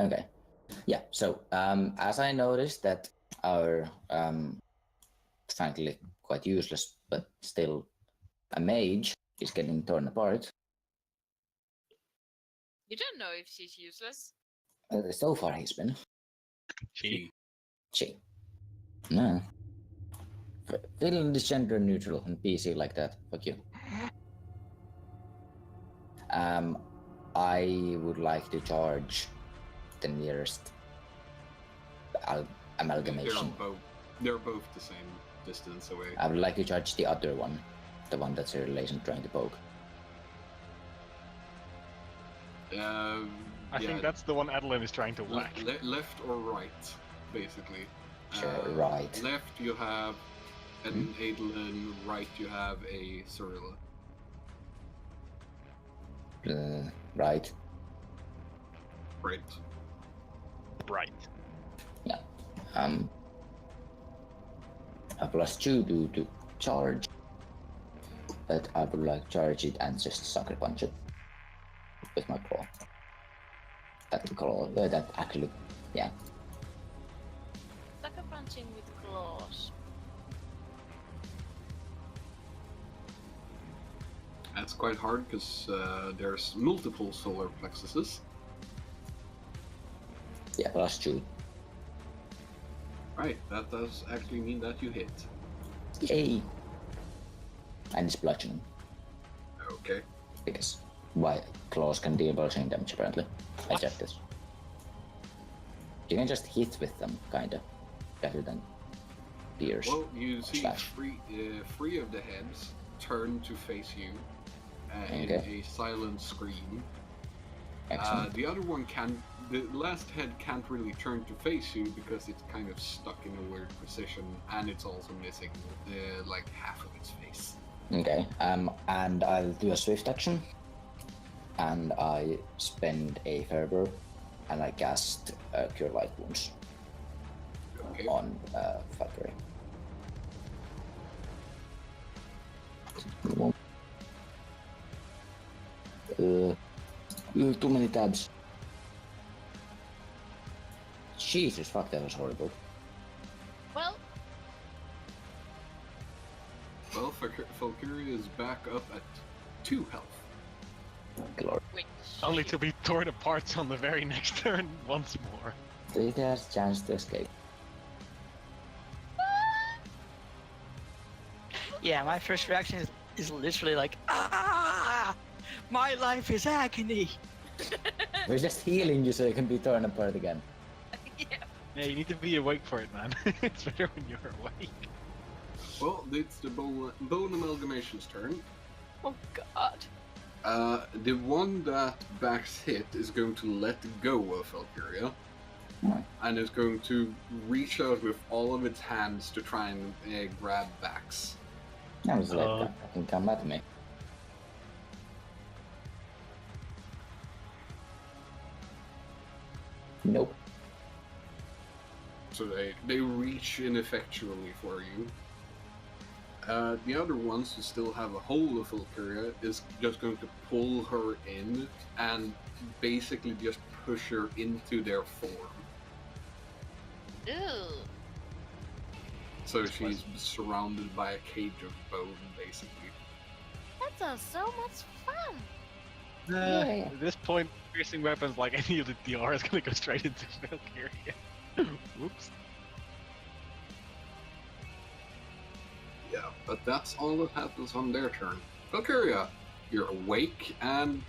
Okay. Yeah. So, as I noticed that our frankly quite useless but still a mage is getting torn apart. You don't know if she's useless. So far, he's been. Gee. She. No. Feeling is gender neutral and PC like that. Fuck you. I would like to charge the nearest amalgamation. They're both the same distance away. I would like to charge the other one, the one that's a relation trying to poke. I think that's the one Adeline is trying to whack. Left or right, basically. Sure, right. Left you have an Adolin, right you have a Cyrilla. Right. Right. Right. Yeah. A +2 to charge, but I would like charge it and just sucker punch it with my claw. That actually, yeah. Sucker punching with claws. That's quite hard because there's multiple solar plexuses. Yeah, +2. Right, that does actually mean that you hit. Yay! And it's bludgeoning, Okay. because why claws can deal bludgeoning damage apparently. I checked this. You can just hit with them, kinda, better than pierce. Well, you see Slash. three of the heads turn to face you in Okay. a silent scream. Excellent. The other one the last head can't really turn to face you because it's kind of stuck in a weird position, and it's also missing like half of its face. Okay, and I'll do a swift action, and I spend a fervor, and I cast Cure Light Wounds Okay. on Valkyrie. Too many tabs. Jesus, fuck, that was horrible. Well, Well, Valkyria is back up at 2 health. Glory. which Only to be torn apart on the very next turn once more. It has chance to escape. Yeah, my first reaction is literally like, ah, my life is agony. We're just healing you so you can be torn apart again. yeah. Yeah, you need to be awake for it, man. It's better when you're awake. Well, it's the bone amalgamation's turn. Oh god. The one that Bax hit is going to let go of Valkyria. And is going to reach out with all of its hands to try and grab Bax. I was like, fucking come at me. Nope. So they reach ineffectually for you. The other ones who still have a hold of Valkyria is just going to pull her in and basically just push her into their form. Ew. So she's surrounded by a cage of bone, basically. That sounds so much fun. Yeah. At this point, piercing weapons like any of the DR is gonna go straight into Valkyria. Whoops. Yeah, but that's all that happens on their turn. Valkyria, you're awake and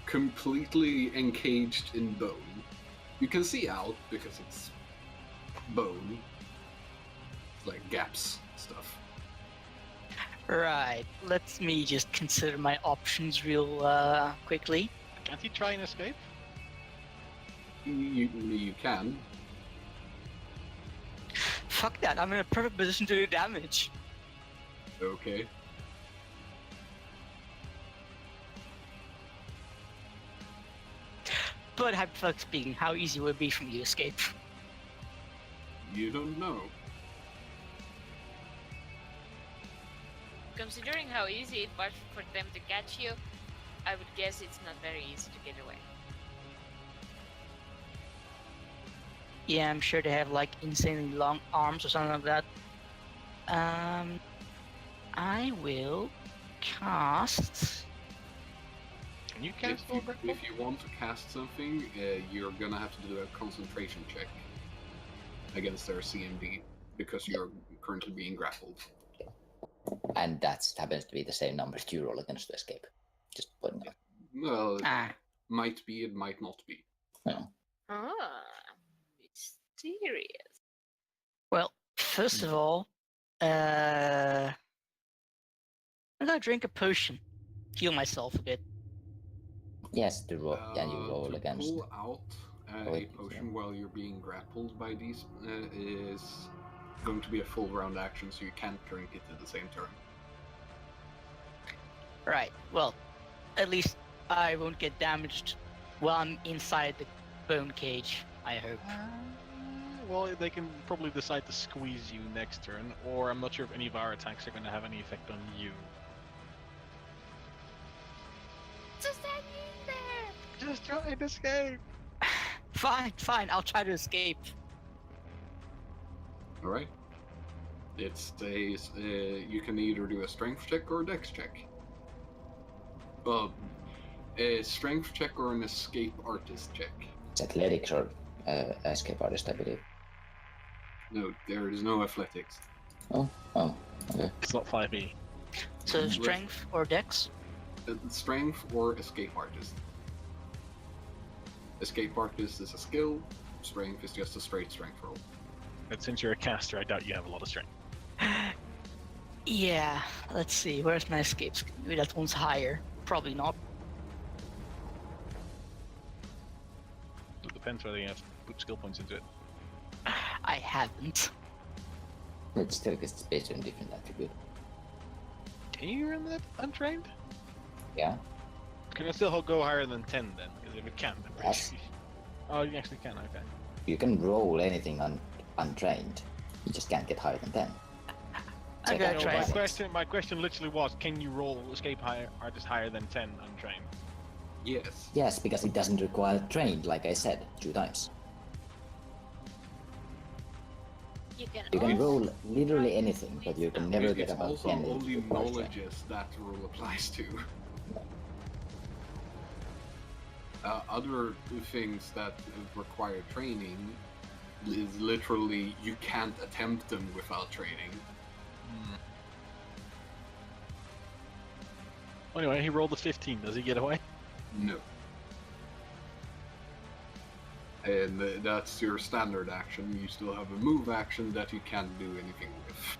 completely encaged in bone. You can see out because it's bone. It's like gaps stuff. Right, let me just consider my options real quickly. Can't he try and escape? You can. Fuck that, I'm in a perfect position to do damage. Okay. But hypothetically speaking, how easy would it be for me to escape? You don't know. Considering how easy it was for them to catch you, I would guess it's not very easy to get away. Yeah, I'm sure they have like insanely long arms or something like that. I will cast. Can you cast If you want to cast something, you're gonna have to do a concentration check against their CMD. because you're currently being grappled. And that happens to be the same number you roll against to escape. Just pointing out. Well, it Ah, might be, it might not be. Ah, mysterious. well, first of all, I'm gonna drink a potion, heal myself a bit. Yes, to roll, and you roll To against. pull out Oh, a wait, potion while you're being grappled by these is going to be a full round action, so you can't drink it at the same turn. Right. Well, at least I won't get damaged while I'm inside the bone cage. I hope. Well, they can probably decide to squeeze you next turn, or I'm not sure if any of our attacks are going to have any effect on you. Just hang in there. Just try to escape. Fine. I'll try to escape. All right. It's a you can either do a strength check or a dex check. Well, a strength check or an escape artist check. It's athletics or escape artist, I believe. No, there is no athletics. Oh, okay. It's not 5e. So Mhm. strength or dex? Strength or escape artist. Escape artist is a skill. Strength is just a straight strength roll. But since you're a caster, I doubt you have a lot of strength. Yeah. Let's see. Where's my escape skill? Maybe that one's higher. Probably not. It depends whether you have to put skill points into it. I haven't. But still, it's based on different attribute. Can you run that untrained? Yeah. Can it still go higher than 10 then? Because if it can, then pretty Yes. sure. Oh, you actually can, okay. You can roll anything untrained. You just can't get higher than 10. I'm Check gonna out No, try your my it. basics. my question literally was, can you roll escape artist higher than 10 untrained? Yes. Yes, because it doesn't require trained, like I said 2 times. You can. You can also roll literally try anything, but you can wisdom. never get It's above also 10. if only it requires trained. knowledges that rule applies to. Other things that require training is literally you can't attempt them without training. Anyway, he rolled a 15. Does he get away? No. And that's your standard action. You still have a move action that you can't do anything with.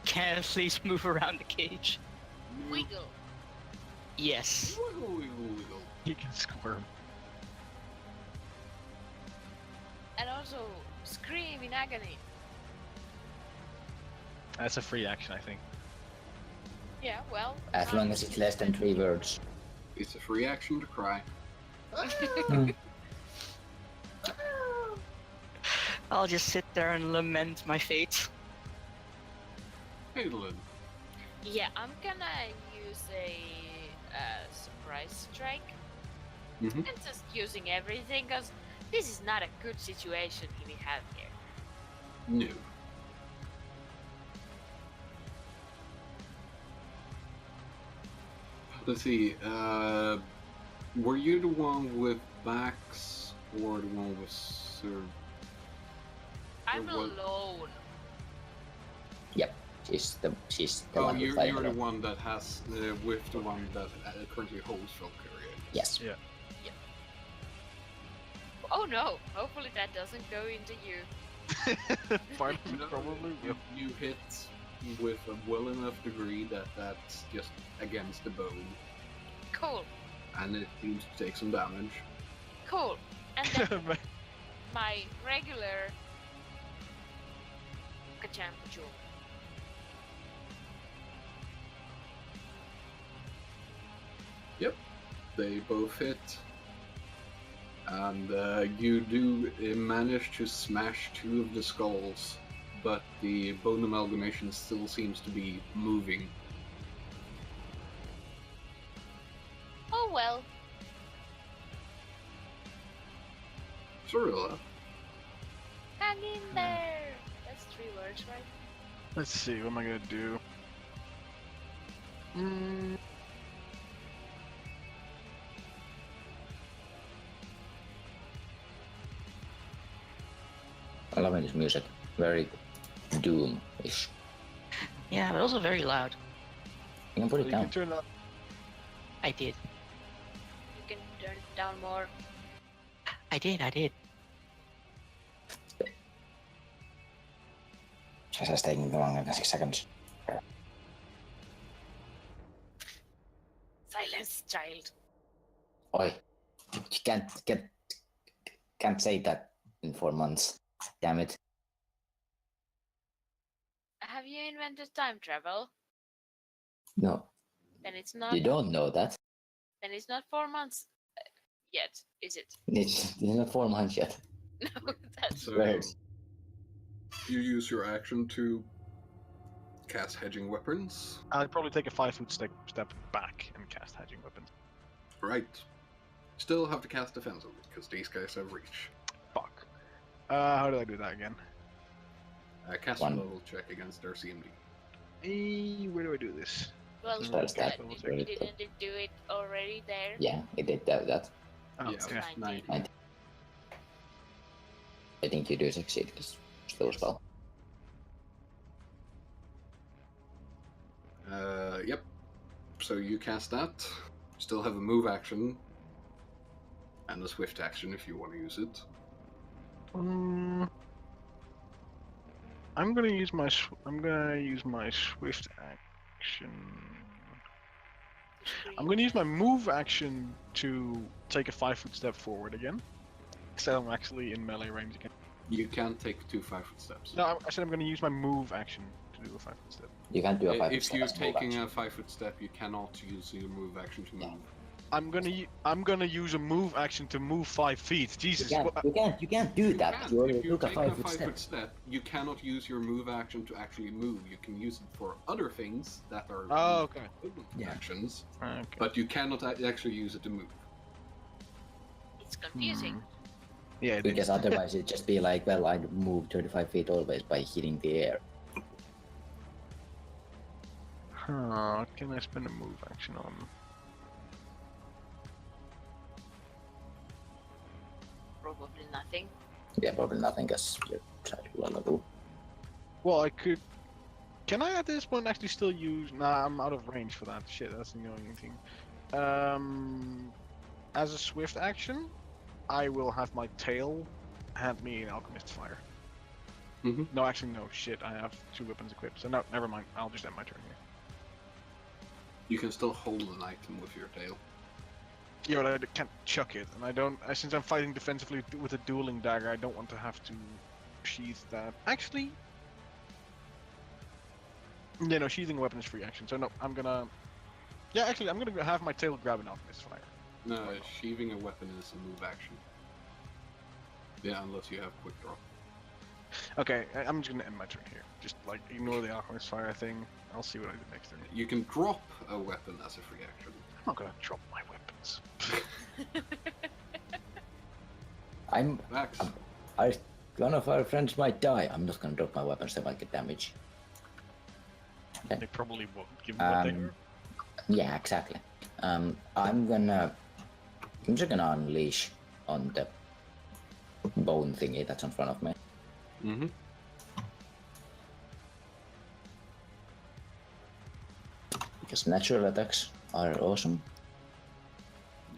Can I at least move around the cage? Wiggle. Yes. Wiggle, wiggle, wiggle. He can squirm. And also scream in agony. That's a free action, I think. Yeah, well. As long as it's less than 3 words. It's a free action to cry. I'll just sit there and lament my fate. Adolin. Yeah, I'm gonna use a surprise strike. Mm-hmm. And just using everything, because this is not a good situation we have here. No. Let's see. Were you the one with Bax or the one with Sir? I'm what- alone. She's the Oh, one you're with the one that has with the one that currently holds Valkyria. Yes. Oh no, hopefully that doesn't go into you. Part No, probably will. you hit with a well enough degree that that's just against the bone, Cool, and it seems to take some damage. cool. And then my regular Kachampu. They both hit, and you do manage to smash 2 of the skulls, but the bone amalgamation still seems to be moving. Oh well. Cirilla. Hang in there. That's 3 words, right? Let's see, what am I gonna do? I love this music. very Doom-ish. Yeah, but also very loud. You can put You it can down. turn that. I did. You can turn it down more. I did. This is taking longer than 6 seconds. Silence, child. Oi, you can't say that in 4 months. Damn it. Have you invented time travel? No, Then it's not. you don't know that. Then it's not 4 months yet, is it? It's not 4 months yet. No, that's So Right. you use your action to cast hedging weapons. I'd probably take a 5-foot step back and cast hedging weapons. Right. Still have to cast defensively because these guys have reach. Fuck. How did I do that again? Cast One. a level check against their CMD. Where do I do this? well. Spell stat. Didn't it do it already there? Yeah, it did that. Oh, Yeah. okay. 19. 19. I think you do succeed because still spell. Yep. So you cast that. Still have a move action and a swift action if you want to use it. I'm gonna use my swift action. I'm gonna use my move action to take a 5-foot step forward again. So I'm actually in melee range again. You can take 2 5-foot steps. No, I said I'm gonna use my move action to do a 5-foot step. You can't do a 5 If you're taking a 5-foot step, you cannot use your move action to move. Yeah. I'm gonna use a move action to move 5 feet. Jesus. You can't do that. can. You already If you took a take a 5-foot step. 5-foot step, you cannot use your move action to actually move. You can use it for other things that are Oh, okay. Yeah. actions, Okay. but you cannot actually use it to move. It's confusing. Yeah. it Because is. otherwise it'd just be like, well, I'd move 35 feet always by hitting the air. What can I spend a move action on? Probably nothing. Yeah, probably nothing because you're such a low level. Well, I could. Can I at this point actually still use? Nah, I'm out of range for that. Shit, that's the annoying thing. As a swift action, I will have my tail hand me an alchemist fire. Mhm. No, actually, no. Shit, I have 2 weapons equipped. So no, never mind. I'll just end my turn here. You can still hold an item with your tail. Yeah, but I can't chuck it, and I don't. Since I'm fighting defensively with a dueling dagger, I don't want to have to sheath that. Actually, yeah, no, sheathing a weapon is free action. So no, I'm gonna. Yeah, actually, I'm gonna have my tail grab an alchemist fire. No, sheathing a weapon is a move action. Yeah, unless you have quick draw. Okay, I'm just gonna end my turn here. Just like ignore the alchemist fire thing. I'll see what I do next turn. You can drop a weapon as a free action. I'm not gonna drop my weapons. Max, One of our friends might die. I'm not gonna drop my weapons, they might get damage. They probably won't give me what they are. Yeah, exactly. I'm just gonna unleash on the bone thingy that's in front of me. Mm-hmm. Because natural attacks are awesome.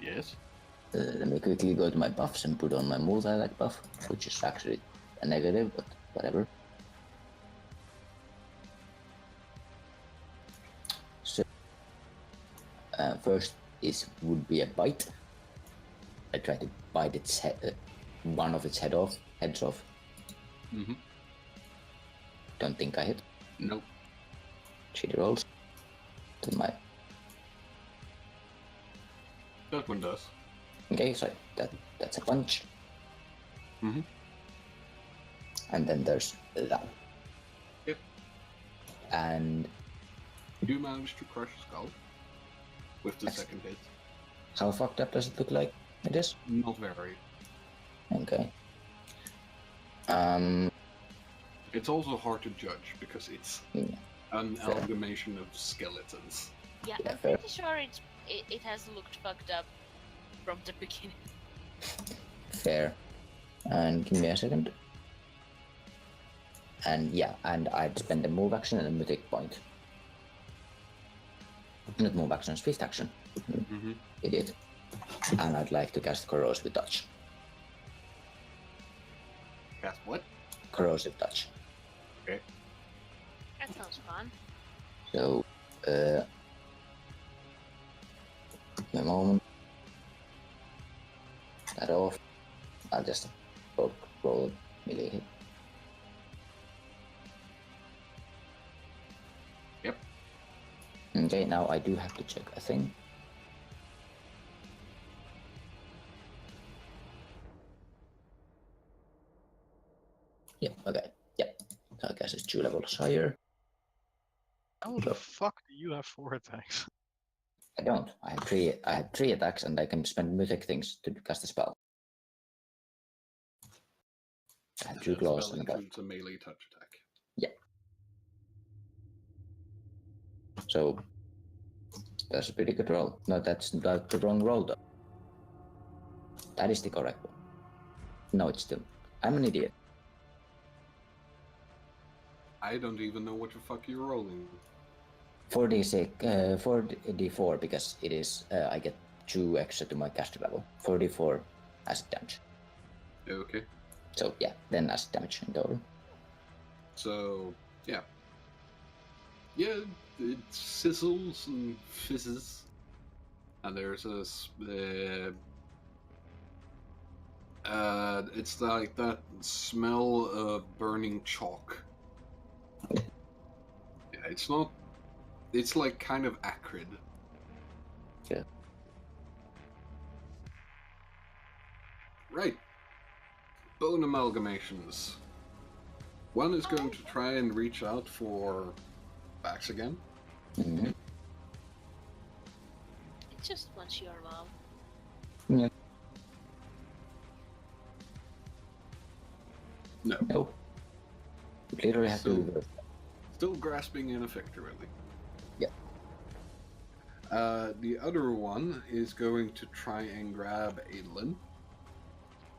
Yes. Let me quickly go to my buffs and put on my multi-attack buff, which is actually a negative, but whatever. So, first would be a bite. I try to bite its head, one of its heads off. Mm-hmm. Don't think I hit. Nope. Shitty rolls. To my That one does. okay, so that's a punch. Mm-hmm. And then there's that. Yep. And You managed to crush a skull with the That's- second hit. how fucked up does it look like? It is? Not very. Okay. It's also hard to judge because it's Yeah. an Fair. amalgamation of skeletons. Yeah, Yeah, I'm fair. pretty sure it has looked fucked up from the beginning. Fair. And give me a second. And yeah, and I'd spend a move action and a mythic point. Not move action, swift action. Mm-hmm. Idiot. And I'd like to cast Corrosive Touch. Cast what? Corrosive Touch. That sounds fun. So, a moment. That off. I'll just roll a melee hit. Yep. Okay, now I do have to check a thing. Yeah, okay. Yeah. So I guess it's 2 levels higher. How the fuck do you have 4 attacks? I don't. I have three attacks and I can spend mythic things to cast a spell. I have 2 That claws spell and a buff. includes a melee touch attack. So that's a pretty good roll. No, that's not the wrong roll though. That is the correct one. No, it's still. I'm an idiot. I don't even know what the fuck you're rolling. 4d6, 4d4 because it is. I get 2 extra to my caster level. 4d4 acid damage. Okay. So yeah, then acid damage in total. So, yeah. Yeah, it sizzles and fizzes. And there's a... it's like that smell of burning chalk. Yeah, it's not... It's like kind of acrid. Yeah. Right. Bone amalgamations. One is going to try and reach out for Bax again. Mm-hmm. It just wants your love. Yeah. No. No. You literally have So- to reverse. Still grasping ineffectually. Yeah. The other one is going to try and grab Adolin.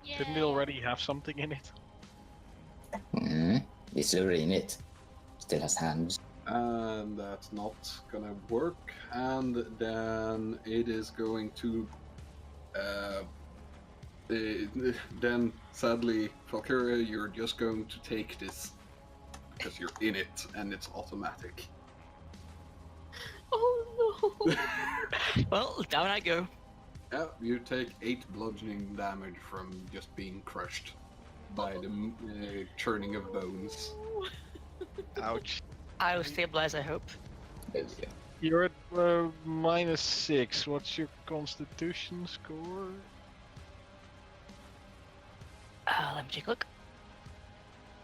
Didn't it already have something in it? It's already in it. Still has hands. And that's not gonna work. And then it is going to. Then sadly, Valkyria, you're just going to take this because you're in it and it's automatic. Oh no! Well, down I go. Yeah, you take 8 bludgeoning damage from just being crushed by the churning of bones. Ouch. I'll stabilize, I hope. There we go. You're at -6. What's your constitution score? Let me take a look.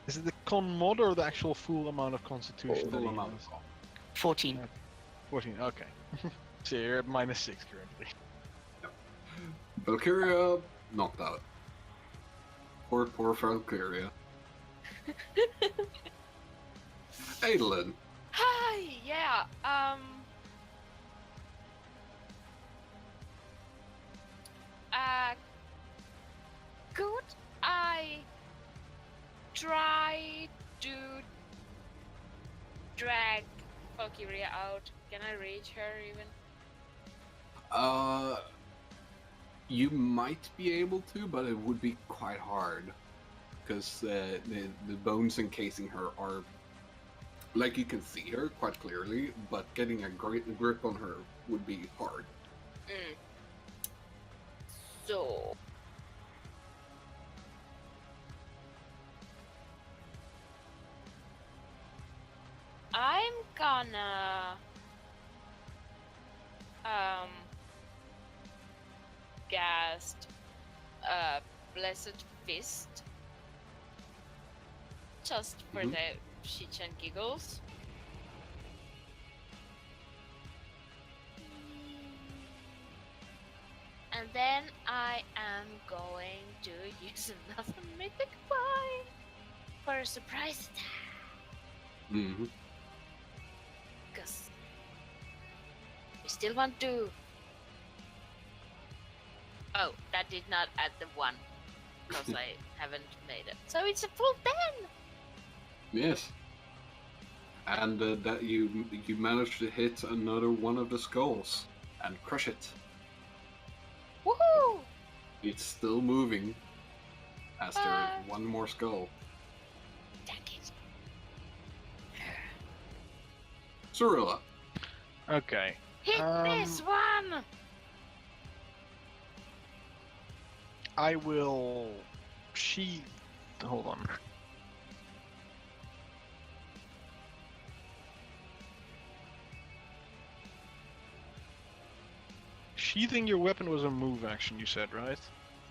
Is it the con mod or the actual full amount of constitution? Full that he amount. has? 14. 14, okay. So you're at -6 currently. Valkyria knocked out. Poor Valkyria. Adolin. Hi, yeah. Could I try to drag Valkyria out? Can I reach her even? You might be able to, but it would be quite hard. Because the bones encasing her are... Like, you can see her quite clearly, but getting a great grip on her would be hard. So... I'm gonna... cast a Blessed Fist. Just for Mhm. the shits and giggles. And then I am going to use another mythic point for a surprise attack. Mm-hmm. Because we still want to. Oh, that did not add the 1 because I haven't made it. So it's a full 10. Yes. And that you managed to hit another one of the skulls and crush it. Woohoo! It's still moving as there's But- one more skull. Dang it. Cirilla. Okay. Hit this one! I will sheath. Hold on. Sheathing your weapon was a move action, you said, right?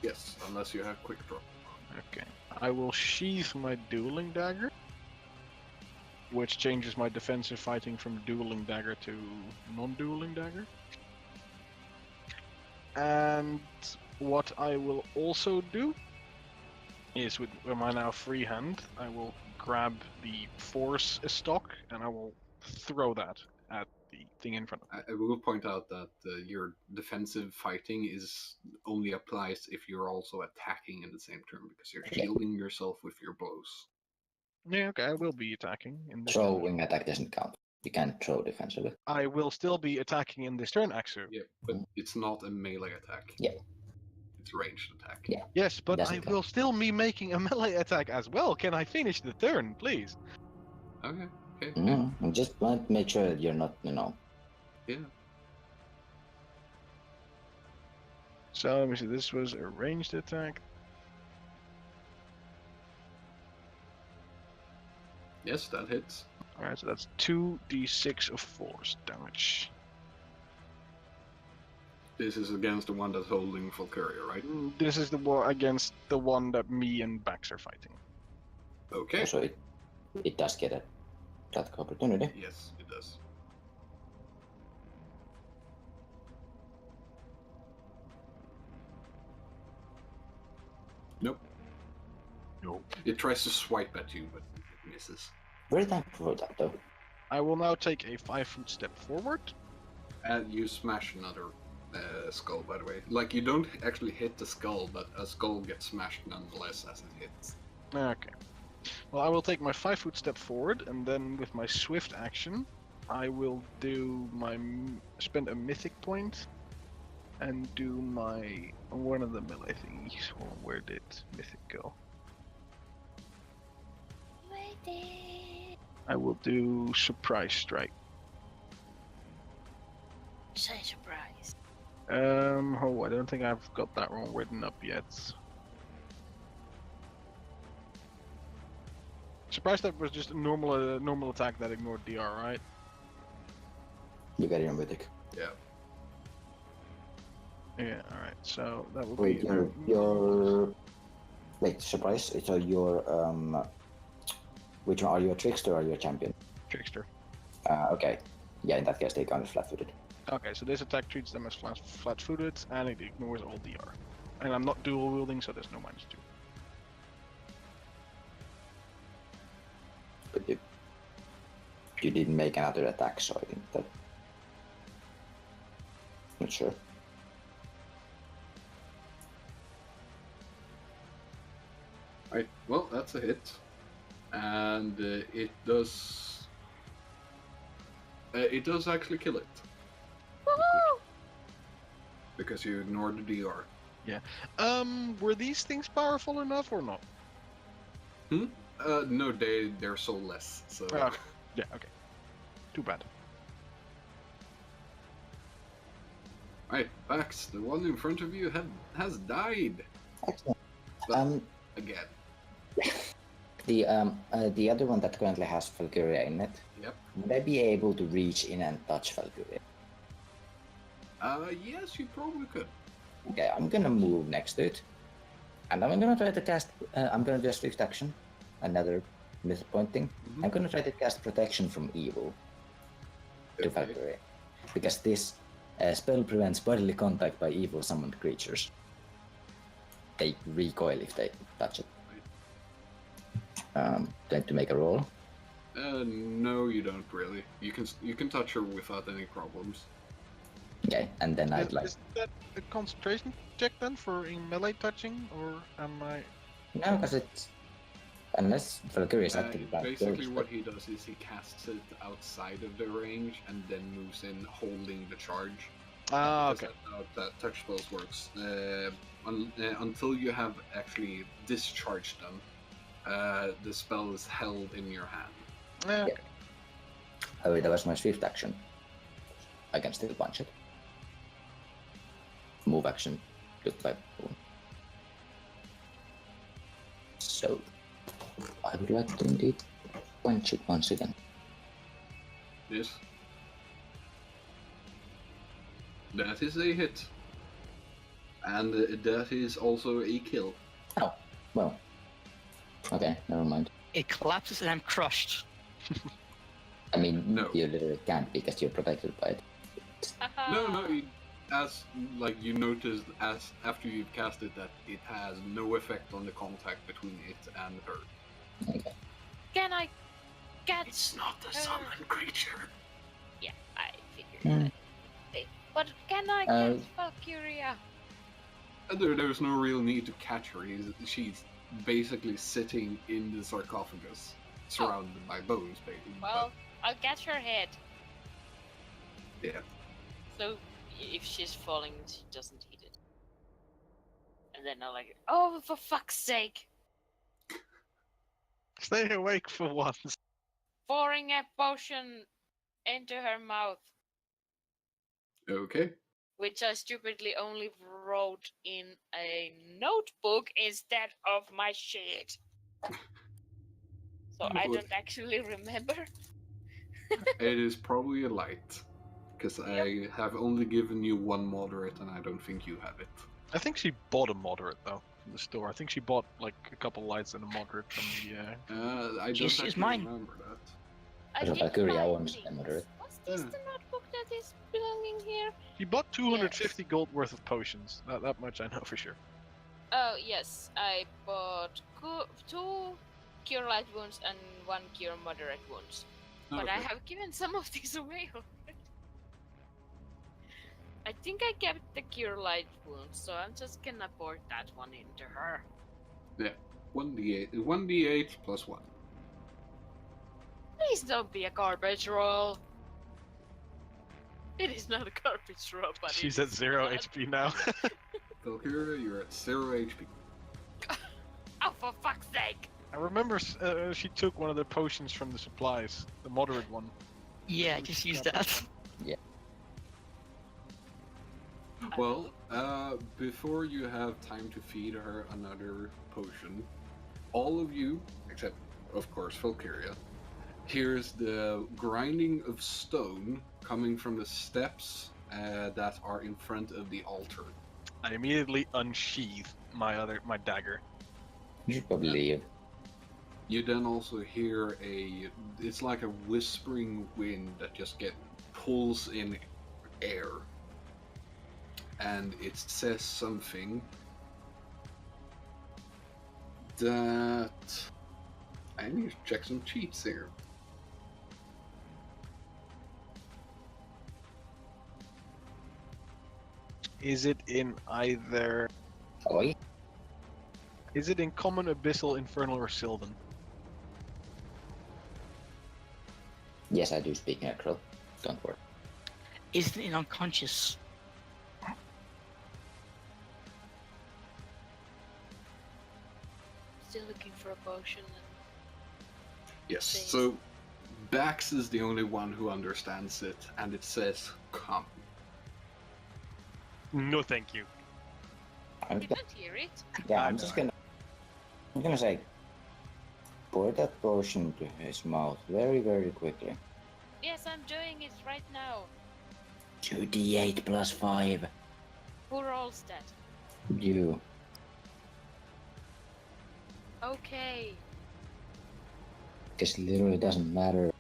Yes, unless you have quick draw. Okay. I will sheath my dueling dagger, which changes my defensive fighting from dueling dagger to non-dueling dagger. And what I will also do is with my now free hand, I will grab the force stock and I will throw that at the thing in front of me. I will point out that your defensive fighting is only applies if you're also attacking in the same turn because you're Yeah. shielding yourself with your blows. Yeah, okay, I will be attacking in this turn. Throwing attack doesn't count. You can't throw defensively. I will still be attacking in this turn, Axu. Yeah, but it's not a melee attack. Yeah. It's ranged attack. Yeah. Yes, but Doesn't I count. will still be making a melee attack as well. Can I finish the turn, please? Okay. Okay. I just want to make sure that you're not, Yeah. So let me see. This was a ranged attack. Yes, that hits. All right, so that's 2d6 of force damage. This is against the one that's holding Valkyria, right? This is the war against the one that me and Bax are fighting. Okay. Also, it does get a attack opportunity. Yes, it does. Nope. Nope. It tries to swipe at you, but it misses. Very thankful for that, though. I will now take a 5-foot step forward. And you smash another skull, by the way. Like, you don't actually hit the skull, but a skull gets smashed nonetheless as it hits. Okay. Well, I will take my 5-foot step forward, and then with my swift action, I will do my spend a mythic point, and do my one of the melee thingies. Hold on, where did mythic go? I will do surprise strike. Say surprise. Oh, I don't think I've got that one written up yet. Surprise strike was just a normal attack that ignored DR, right? You get your mythic. Yeah. Yeah. All right. So that will Wait, be your wait, surprise. So your which one are you, a trickster or are you a champion? trickster. Okay. Yeah, in that case they count as flat-footed. Okay, so this attack treats them as flat-footed, and it ignores all DR. And I'm not dual wielding, so there's no -2. But you didn't make another attack, so I think that. Not sure. Right. Well, that's a hit. And it does actually kill it. Woohoo! Because you ignored the DR. Were these things powerful enough or not? No, they're so less. So Ah, yeah, okay. Too bad. right, Bax, the one in front of you has died Excellent. But- again. The other one that currently has Valkyria in it. Yep. Would I be able to reach in and touch Valkyria? Yes, you probably could. Okay, I'm gonna move next to it, and I'm gonna try to cast. I'm gonna do a swift action, another myth pointing. Mhm. I'm gonna try to cast protection from evil to Okay. Valkyria, because this spell prevents bodily contact by evil summoned creatures. They recoil if they touch it. Going to make a roll. No, you don't really. You can touch her without any problems. Okay, and then I'd like. Is that a concentration check then for in melee touching, or am I? No, because it's. Unless Valkyrie is active back Basically, first, what he does is he casts it outside of the range and then moves in, holding the charge. Ah, Because okay. that's how that touch spells works. Until you have actually discharged them, the spell is held in your hand. Okay. However, that was my swift action. I can still punch it. Move action, goodbye. Boom. So, I would like to indeed punch it once again. Yes. That is a hit. And that is also a kill. Oh, well. Okay, never mind. It collapses and I'm crushed. I mean, No. you literally can't because you're protected by it. No, as like you noticed as after you've cast it that it has no effect on the contact between it and her. Okay. Can I catch? not a summoned creature. Yeah, I figured Hmm. that. Okay, but can I catch Valkyria? There's no real need to catch her. She's basically sitting in the sarcophagus, surrounded by bones, basically. Well, I'll catch her head. Yeah. So if she's falling, she doesn't hit it. And then I'll like, oh, for fuck's sake! Stay awake for once. Pouring a potion into her mouth, Okay. which I stupidly only wrote in a notebook instead of my sheet. So I Good. don't actually remember. It is probably a light, because I have only given you one moderate, and I don't think you have it. I think she bought a moderate though from the store. I think she bought like a couple lights and a moderate from the. I don't Just use actually mine. remember that. I As a did Valkyrie, I find want things. a moderate. Was this Yeah. the notebook that is belonging here? She bought 250 gold worth of potions. That much I know for sure. Oh yes, I bought 2 cure light wounds and 1 cure moderate wounds. But I Okay. have given some of these away already. I think I kept the cure light wounds, so I'm just gonna pour that one into her. 1d8 plus 1. Please don't be a garbage roll. It is not a garbage roll, but She's it at is 0 not. HP now. Valkyria, you're at 0 HP. Oh, for fuck's sake! I remember she took one of the potions from the supplies, the moderate one. Yeah, just use Grab that. one. Well, before you have time to feed her another potion, all of you, except of course Valkyria, hears the grinding of stone coming from the steps that are in front of the altar. I immediately unsheathe my dagger. You should probably leave. You then also hear it's like a whispering wind that just pulls in air. And it says something that I need to check some cheats here. Is it in either? Oi. Is it in Common, Abyssal, Infernal, or Sylvan? Yes, I do speak Necro. Don't worry. Isn't it unconscious? Still looking for a potion. Yes, Thanks. so Bax is the only one who understands it, and it says come. No, thank you. I'm, Didn't hear it. yeah, I I'm know. just gonna. I'm gonna say, pour that potion to his mouth very, very quickly. Yes, I'm doing it right now. 2d8 plus 5. Who rolls that? You. Okay. This literally doesn't matter.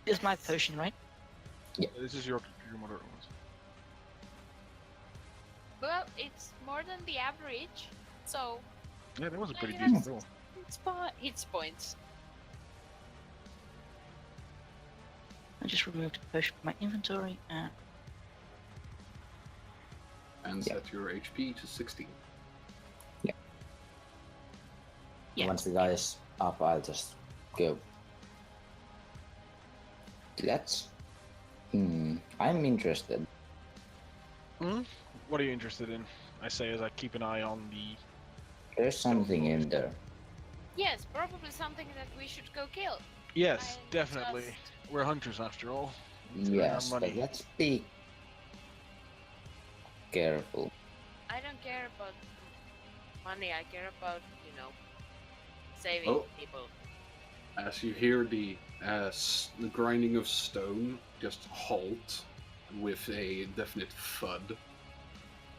It's my potion, right? This is your moderate ones. Well, it's more than the average, so Yeah, that was a pretty Yeah, decent roll. it's hits points. I just removed a potion from my inventory and And Yeah. set your HP to 16. yeah. Once the guys up, I'll just go. Let's. I'm interested. What are you interested in? I say as I keep an eye on the. There's something in there. Yes, probably something that we should go kill. Yes, I'm definitely. just- We're hunters after all. Spend our Yes, but money. let's be careful. I don't care about money. I care about saving Oh. people. As you hear the grinding of stone just halt with a definite thud,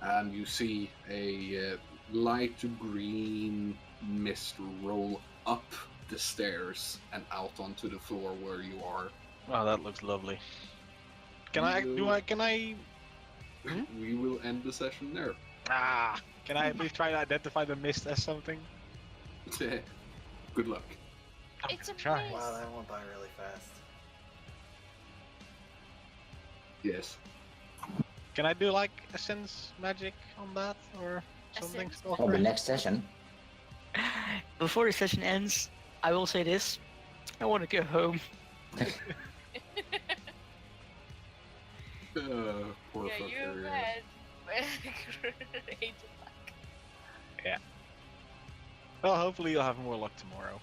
and you see a light green mist roll up the stairs and out onto the floor where you are. Oh, that looks lovely. Can I? We will end the session there. Can I at least try to identify the mist as something? Good luck. It's a Try. place. Wow, that went by really fast. Yes. Can I do like a sense magic on that or something? Essence For the next session. Before the session ends, I will say this. I want to go home. Poor Yeah, you fucker. had great luck. Well, hopefully you'll have more luck tomorrow.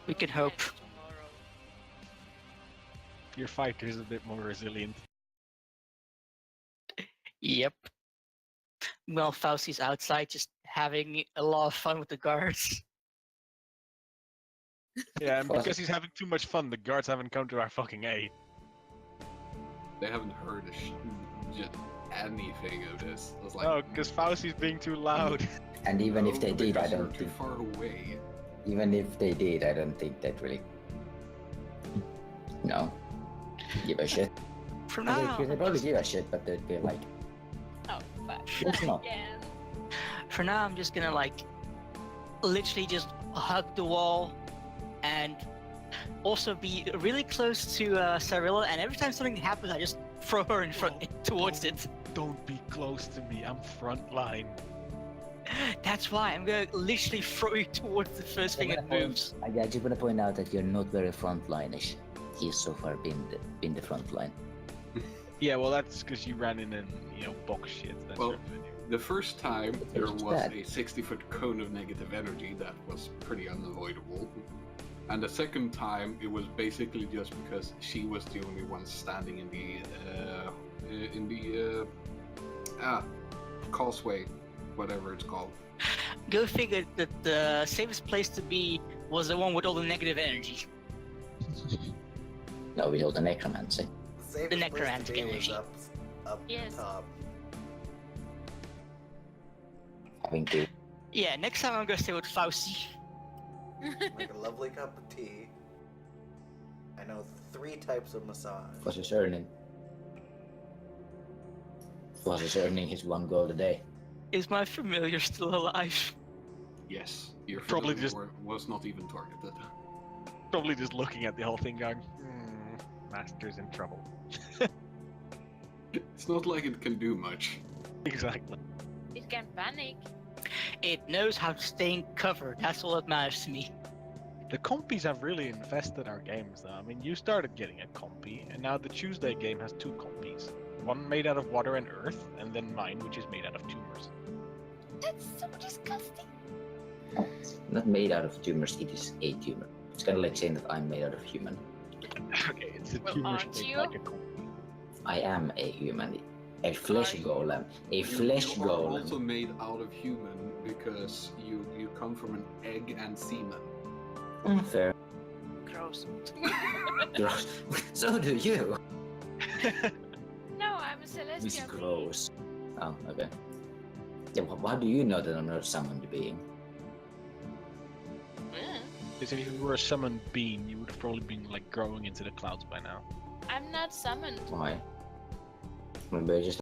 We can Tomorrow hope. and tomorrow. Your fighter's a bit more resilient. Yep. Well, Fausti's outside just having a lot of fun with the guards. Yeah, and Well, because he's having too much fun, the guards haven't come to our fucking aid. They haven't heard just anything of this. I was like, No, because Fausti's being too loud. And even if "No, they did, I because you're don't too think. far away. Even if they did, I don't think they'd really. No. Give a shit. For They now, they'd probably give a shit, but they'd be like, Oh, fuck. It's Not not. again. for now, I'm just gonna like literally just hug the wall and also be really close to Cyrilla. And every time something happens, I just throw her in front towards it. Don't be close to me. I'm frontline. That's why I'm gonna literally throw you towards the first thing that moves. I just want to point out that you're not very frontline-ish. He's so far been the front line. Yeah, well, that's because you ran in and, box shit. That's Well, your video. The first time there It's was bad. a 60-foot cone of negative energy that was pretty unavoidable. And the second time it was basically just because she was the only one standing in the causeway, whatever it's called. Go figure that the safest place to be was the one with all the negative energy. No, we hold the necromancy. The safest The place to necromantic be was energy. up Yes. top. Having to. Yeah, next time I'm gonna stay with Fausti. Make a lovely cup of tea. I know 3 types of massage. Was his earning? Was his earning his 1 gold a day? Is my familiar still alive? Yes, your Probably familiar just- was not even targeted. Probably just looking at the whole thing going, Master's in trouble. It's not like it can do much. Exactly. It can panic. It knows how to stay in cover. That's all that matters to me. The compies have really infested our games, though. I mean, you started getting a compy, and now the Tuesday game has 2 compies. One made out of water and earth, and then mine, which is made out of tumors. That's so disgusting. It's not made out of tumors, it is a tumor. It's kind of like saying that I'm made out of human. Okay, it's a Well, tumor aren't shaped you? like a compy. I am a human. A flesh Are you? golem. A flesh You are also golem. made out of human because you come from an egg and semen. Fair. Gross. So do you. No, I'm a It's celestial being. gross. Oh, okay. Yeah, how do you know that I'm not a summoned being? Because if you were a summoned being, you would have probably been like growing into the clouds by now. I'm not summoned. Why? Maybe I just